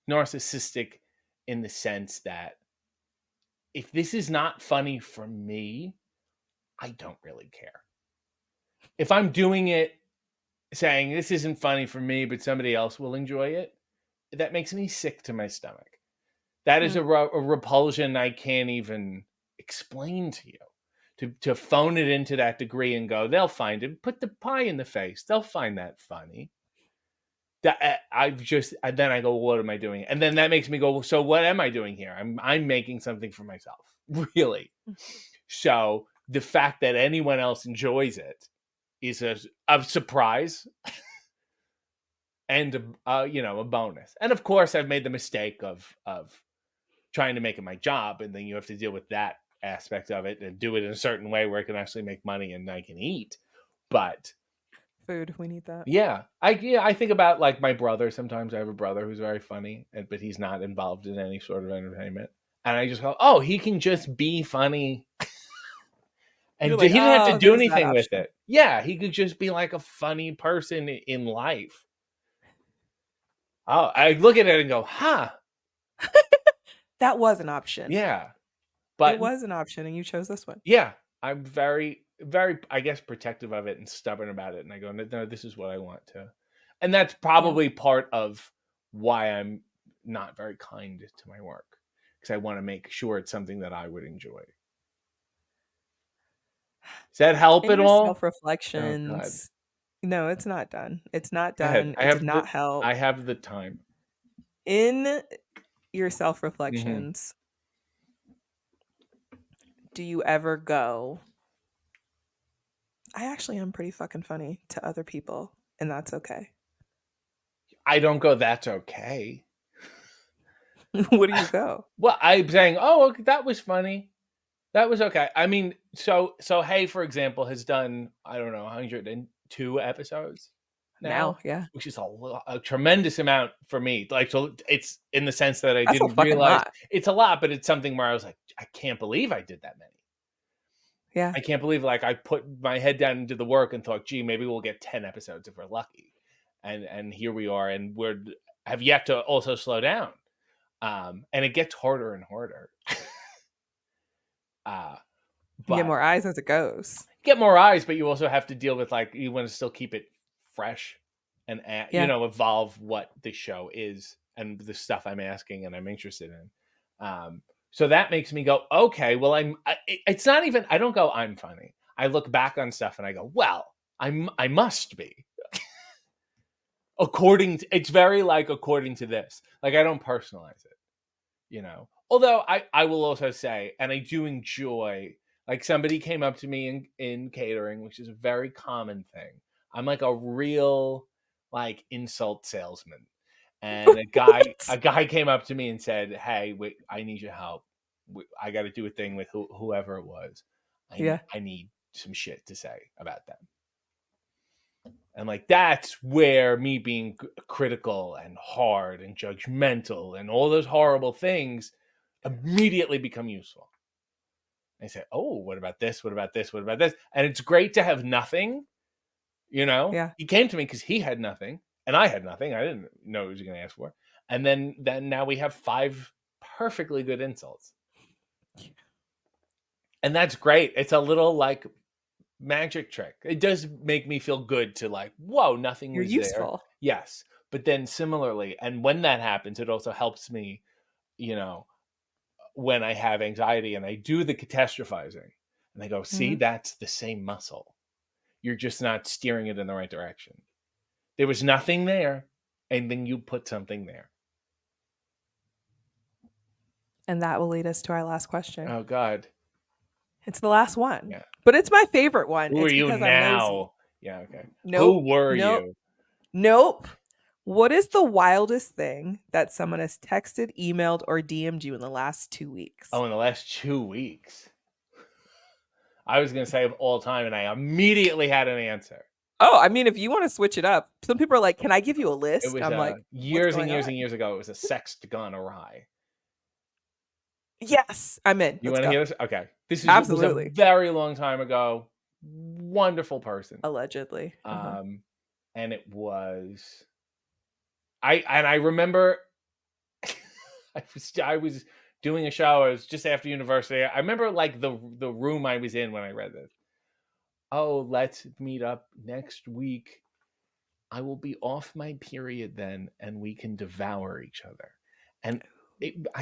B: narcissistic in the sense that if this is not funny for me, I don't really care. If I'm doing it saying this isn't funny for me, but somebody else will enjoy it, that makes me sick to my stomach. That is
A: Hmm.
B: a repulsion I can't even explain to you. To phone it into that degree and go, they'll find it. Put the pie in the face. They'll find that funny. That I've just and then I go, what am I doing? And then that makes me go, well, so what am I doing here? I'm making something for myself, really. So the fact that anyone else enjoys it is a surprise and a bonus. And of course, I've made the mistake of trying to make it my job, and then you have to deal with that aspect of it and do it in a certain way where I can actually make money and I can eat. But
A: Food, we need that.
B: I think about like my brother. Sometimes I have a brother who's very funny, but he's not involved in any sort of entertainment. And I just go, oh, he can just be funny,
A: You're
B: and
A: like,
B: he didn't have to
A: "Oh,
B: do
A: there's that
B: anything with
A: option."
B: it. Yeah, he could just be like a funny person in life. Oh, I look at it and go, huh,
A: That was an option.
B: yeah.
A: It
B: But
A: was an option, and you chose this one.
B: yeah, I'm very, very, I guess, protective of it and stubborn about it. And I go, no, no, this is what I want to. And that's
A: Yeah.
B: probably part of why I'm not very kind to my work because I want to make sure it's something that I would enjoy. Does that help
A: In
B: at
A: your
B: all? Oh God,
A: self-reflections no, it's not done. It's not
B: go ahead.
A: done. It did not help.
B: I have the time.
A: In your
B: Hmm.
A: self-reflections, do you ever go, "I actually am pretty fucking funny to other people, and that's okay."
B: I don't go. That's okay.
A: Where do you go?
B: Well, I'm saying, oh, okay, that was funny. That was okay. I mean, so Hey, for example, has done I don't know 102 episodes
A: Now,
B: now,
A: yeah.
B: which is a tremendous amount for me. Like, so it's in the sense that I
A: That's a
B: didn't
A: fucking
B: realize
A: lot.
B: it's a lot, but it's something where I was like, I can't believe I did that many.
A: Yeah.
B: I can't believe like I put my head down and did the work and thought, gee, maybe we'll get 10 episodes if we're lucky, and here we are, and we're have yet to also slow down, and it gets harder and harder. uh,
A: You get
B: but
A: more eyes as it goes.
B: get more eyes, but you also have to deal with like you want to still keep it fresh and
A: Yeah.
B: evolve what the show is and the stuff I'm asking and I'm interested in. So that makes me go, okay, well, it's not even. I don't go, I'm funny. I look back on stuff and I go, well, I must be according. It's very like according to this. Like I don't personalize it. Although I will also say, and I do enjoy, like somebody came up to me in catering, which is a very common thing. I'm like a real like insult salesman. And a
A: What?
B: guy came up to me and said, "Hey, wait, I need your help. I got to do a thing with whoever it was.
A: Yeah.
B: I need some shit to say about them." And like that's where me being critical and hard and judgmental and all those horrible things immediately become useful. I say, "Oh, what about this? What about this? What about this?" And it's great to have nothing.
A: Yeah.
B: He came to me because he had nothing, and I had nothing. I didn't know what he was going to ask for. And then now we have five perfectly good insults, and that's great. It's a little like magic trick. It does make me feel good to like, whoa, nothing
A: You're
B: was there.
A: useful.
B: Yes. But then similarly, and when that happens, it also helps me, you know, when I have anxiety and I do the catastrophizing and I go, see,
A: Mhm.
B: that's the same muscle. You're just not steering it in the right direction. There was nothing there. And then you put something there.
A: And that will lead us to our last question.
B: Oh God.
A: It's the last one,
B: Yeah.
A: but it's my favorite one.
B: Who are
A: It's
B: you
A: because I'm nosy.
B: now? Yeah. Okay. Who
A: Nope.
B: were
A: Nope.
B: you?
A: Nope. What is the wildest thing that someone has texted, emailed, or DM'd you in the last 2 weeks?
B: Oh, in the last 2 weeks. I was gonna say of all time, and I immediately had an answer.
A: Oh, I mean, if you want to switch it up, some people are like, "Can I give you a
B: It
A: list?"
B: was
A: I'm like, "What's
B: years and
A: going
B: years
A: on?"
B: and years ago. It was a sext gone awry.
A: Yes, I'm in.
B: You
A: Let's
B: want to
A: go.
B: hear this? Okay. Was a
A: Absolutely.
B: very long time ago. Wonderful person.
A: Allegedly. Uh-huh.
B: Um, and it was I remember I was doing a show. It was just after university. I remember like the room I was in when I read this. Oh, let's meet up next week. I will be off my period then, and we can devour each other. And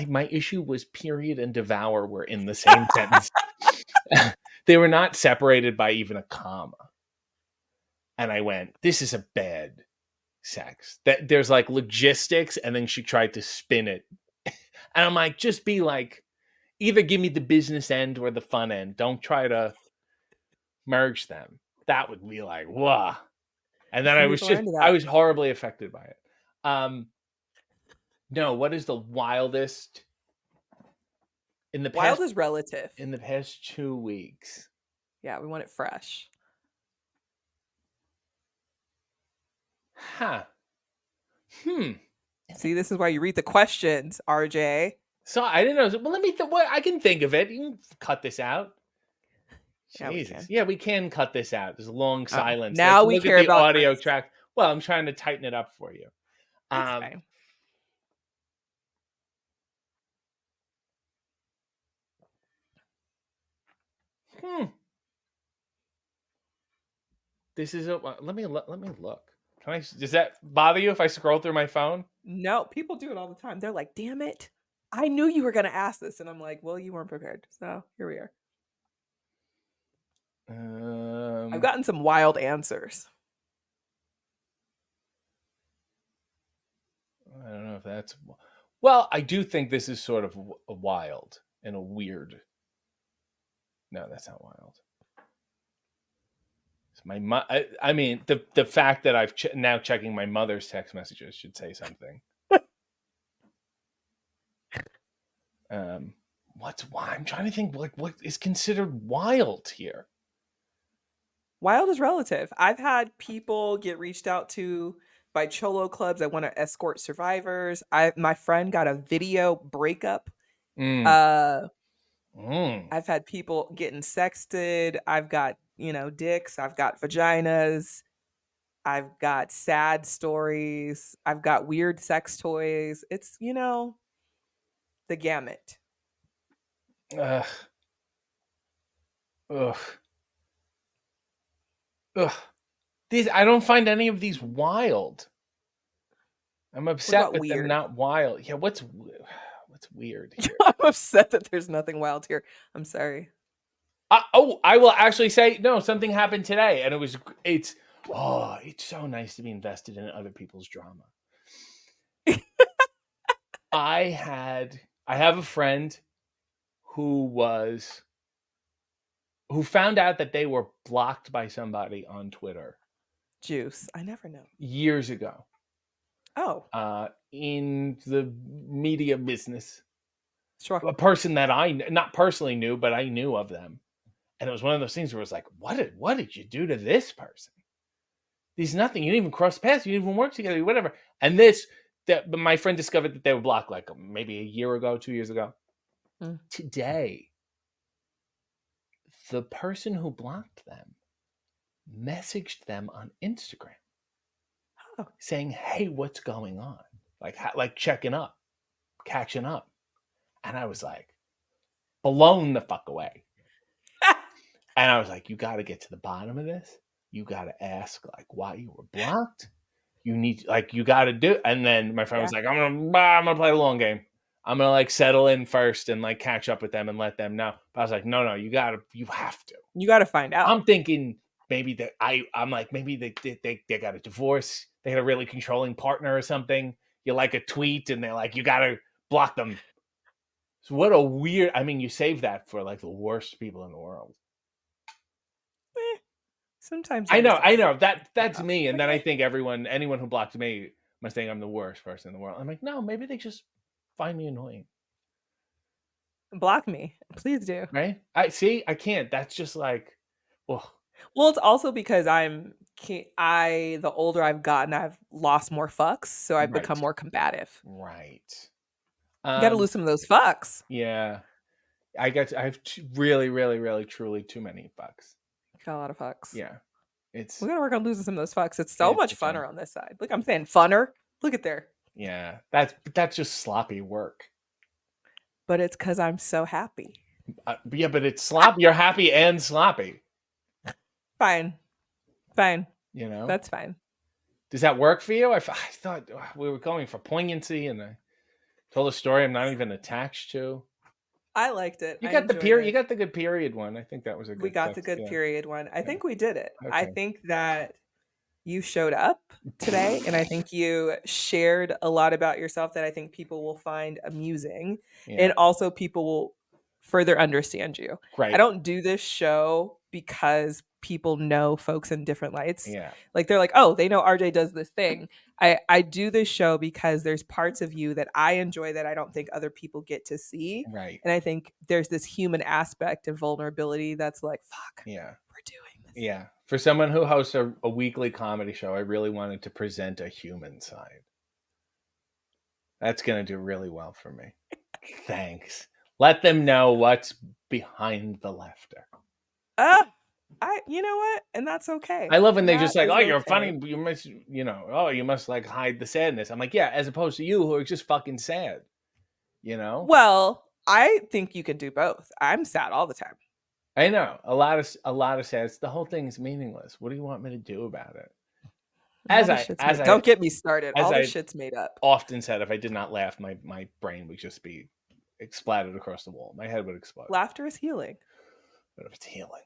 B: my issue was period and devour were in the same sentence. They were not separated by even a comma. And I went, this is a bad sex. That there's like logistics, and then she tried to spin it. And I'm like, just be like, either give me the business end or the fun end. Don't try to merge them. That would be like, wow. And then
A: Some people are into
B: I
A: that.
B: was horribly affected by it. Um, no, what is the wildest in the
A: Wild
B: past
A: is relative.
B: 2 weeks?
A: Yeah, we want it fresh.
B: Huh. Hmm.
A: See, this is why you read the questions, RJ.
B: So I didn't know. Well, let me. What I can think of it. You can cut this out.
A: Yeah, we
B: Jesus.
A: can.
B: Yeah, we can cut this out. There's a long
A: Oh,
B: silence. They
A: now
B: can
A: we
B: look at
A: care
B: the
A: about
B: audio
A: grace.
B: track. Well, I'm trying to tighten it up for you.
A: It's
B: Um,
A: fine.
B: hmm. This is a. Let me look. Can I? Does that bother you if I scroll through my phone?
A: No, people do it all the time. They're like, damn it. I knew you were going to ask this. And I'm like, well, you weren't prepared. So here we are. I've
B: Um,
A: gotten some wild answers.
B: I don't know if that's. Well, I do think this is sort of a wild and a weird. No, that's not wild. I mean, the fact that now checking my mother's text messages should say something. Um, what's why? I'm trying to think like what is considered wild here.
A: Wild is relative. I've had people get reached out to by cholo clubs that want to escort survivors. My friend got a video breakup.
B: Mm,
A: Uh
B: mm.
A: I've had people getting sexted. I've got, dicks, I've got vaginas, I've got sad stories, I've got weird sex toys. It's, the gamut.
B: Ugh, ugh, ugh. These I don't find any of these wild. I'm
A: What
B: upset
A: about
B: with them
A: weird?
B: not wild. Yeah, what's weird here?
A: I'm upset that there's nothing wild here. I'm sorry.
B: I will actually say no. Something happened today, and it's so nice to be invested in other people's drama. I have a friend who was who found out that they were blocked by somebody on Twitter
A: Juice. I never know.
B: years ago.
A: Oh,
B: In the media business,
A: sure.
B: a person that I not personally knew, but I knew of them, and it was one of those things where it was like, what did you do to this person? He's nothing. You didn't even cross paths. You didn't even work together. Whatever. And but my friend discovered that they were blocked like maybe a year ago, 2 years ago.
A: Mm.
B: Today, the person who blocked them messaged them on Instagram
A: Oh.
B: saying, "Hey, what's going on?" Like checking up, catching up. And I was like, blown the fuck away. And I was like, you got to get to the bottom of this. You got to ask like why you were blocked. You got to do. And then my friend
A: Yeah.
B: was like, I'm gonna play the long game. I'm gonna like settle in first and like catch up with them and let them know. But I was like, no, you have to.
A: You got to find out.
B: I'm thinking maybe I'm like maybe they got a divorce. They had a really controlling partner or something. You like a tweet and they're like, you got to block them. So what a weird, I mean, you save that for like the worst people in the world.
A: Eh, sometimes I just don't
B: I
A: like
B: know. That's
A: enough.
B: me, and then I
A: Okay.
B: think anyone who blocked me must think I'm the worst person in the world. I'm like, no, maybe they just find me annoying,
A: Block me. Please do.
B: right? I see. I can't. That's just like, oh,
A: Well, it's also because the older I've gotten, I've lost more fucks, so I've become
B: right,
A: more combative.
B: right.
A: You gotta
B: Um,
A: lose some of those fucks.
B: yeah. I have really, really, really, truly too many fucks.
A: Got a lot of fucks.
B: Yeah,
A: We
B: it's
A: gotta work on losing some of those fucks. It's so
B: it's
A: much
B: a thing.
A: funner on this side. Look, I'm saying funner. Look at there.
B: Yeah, that's just sloppy work.
A: But it's because I'm so happy.
B: But yeah, but it's sloppy. You're happy and sloppy.
A: Fine. Fine.
B: You know,
A: That's fine.
B: does that work for you? I thought we were going for poignancy, and I told a story I'm not even attached to.
A: I liked it.
B: You
A: I
B: got the
A: enjoyed
B: period. You
A: it.
B: got the good period one. I think that was a
A: We
B: good
A: got the
B: text.
A: good
B: Yeah.
A: period one. I
B: Yeah.
A: think we did it. I
B: Okay.
A: think that you showed up today, and I think you shared a lot about yourself that I think people will find amusing,
B: Yeah.
A: and also people will further understand you. I
B: Great.
A: don't do this show because people know folks in different lights.
B: Yeah.
A: Like they're like, "Oh, they know RJ does this thing." I do this show because there's parts of you that I enjoy that I don't think other people get to see.
B: Right.
A: And I think there's this human aspect of vulnerability that's like, "Fuck,
B: Yeah.
A: we're doing this."
B: Yeah. For someone who hosts a weekly comedy show, I really wanted to present a human side. That's gonna do really well for me. Thanks. Let them know what's behind the laughter.
A: Uh, you know what? And that's okay.
B: I love when they
A: That
B: just like,
A: is
B: oh, you're
A: okay.
B: funny. You must, oh, you must like hide the sadness. I'm like, yeah, as opposed to you who are just fucking sad. You know,
A: Well, I think you can do both. I'm sad all the time.
B: I know a lot of sad. The whole thing is meaningless. What do you want me to do about it?
A: All
B: As
A: this
B: I
A: shit's
B: as
A: made.
B: I
A: Don't get me started.
B: as
A: All this
B: I
A: shit's made up.
B: often said, if I did not laugh, my brain would just be splattered across the wall. My head would explode.
A: Laughter is healing.
B: But if it's healing,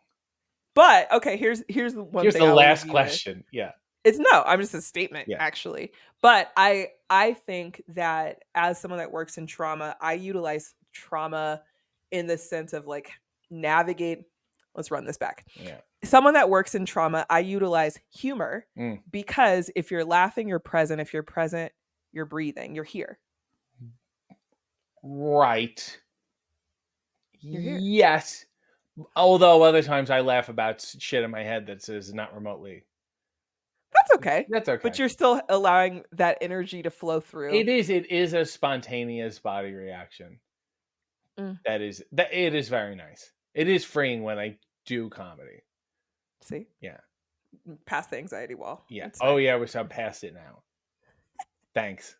A: But okay, here's the one
B: here's
A: thing
B: the
A: I'll leave
B: last
A: you with.
B: question. Yeah,
A: It's no, I'm just a statement
B: yeah,
A: actually. But I think that as someone that works in trauma, I utilize trauma in the sense of like navigate. Let's run this back.
B: yeah.
A: Someone that works in trauma, I utilize humor
B: Mm.
A: because if you're laughing, you're present. If you're present, you're breathing. You're here.
B: Right.
A: You're here.
B: Yes. Although other times I laugh about shit in my head that says not remotely.
A: That's okay.
B: That's
A: But
B: okay.
A: you're still allowing that energy to flow through.
B: It is a spontaneous body reaction.
A: Mm,
B: That it is very nice. It is freeing when I do comedy.
A: see?
B: Yeah.
A: Past the anxiety wall.
B: Yeah.
A: It's
B: Oh
A: fine.
B: yeah, we're so past it now. Thanks.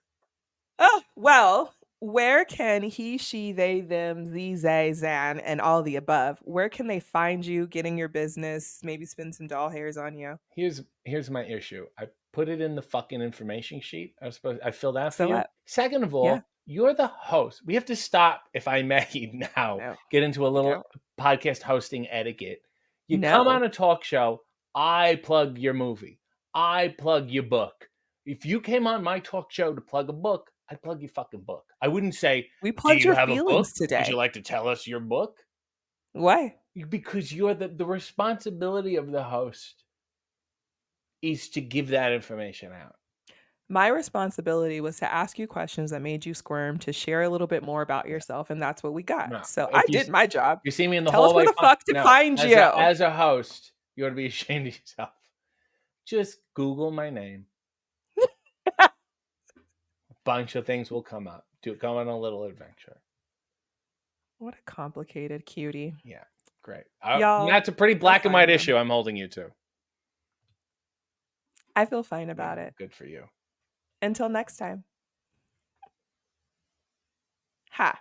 A: Oh, well, where can he, she, they, them, thee, zay, zan, and all the above? Where can they find you, getting your business, maybe spin some doll hairs on you?
B: Here's my issue. I put it in the fucking information sheet. I filled out for
A: So
B: you.
A: what?
B: Second of
A: Yeah.
B: all, you're the host. We have to stop, if I may, now
A: No,
B: get into a
A: we
B: little
A: don't.
B: podcast hosting etiquette. You come on
A: No.
B: a talk show, I plug your movie. I plug your book. If you came on my talk show to plug a book, I'd plug your fucking book. I wouldn't say,
A: We
B: "Do
A: plugged
B: you
A: your
B: have a book?
A: feelings
B: Would you
A: today.
B: like to tell us your book?"
A: Why?
B: Because you're the responsibility of the host is to give that information out.
A: My responsibility was to ask you questions that made you squirm, to share a little bit more about
B: Yeah.
A: yourself, and that's what we got.
B: No,
A: So I
B: if
A: did my job.
B: you see me in the
A: Tell us where
B: hallway,
A: the fuck to
B: no,
A: find you.
B: as a host, you ought to be ashamed of yourself. Just Google my name. A bunch of things will come up. Go on a little adventure.
A: What a complicated cutie.
B: Yeah, great.
A: Y'all,
B: That's a pretty
A: go
B: black and white
A: find them.
B: issue I'm holding you to.
A: I feel fine
B: Yeah,
A: about it.
B: good for you.
A: Until next time. Ha.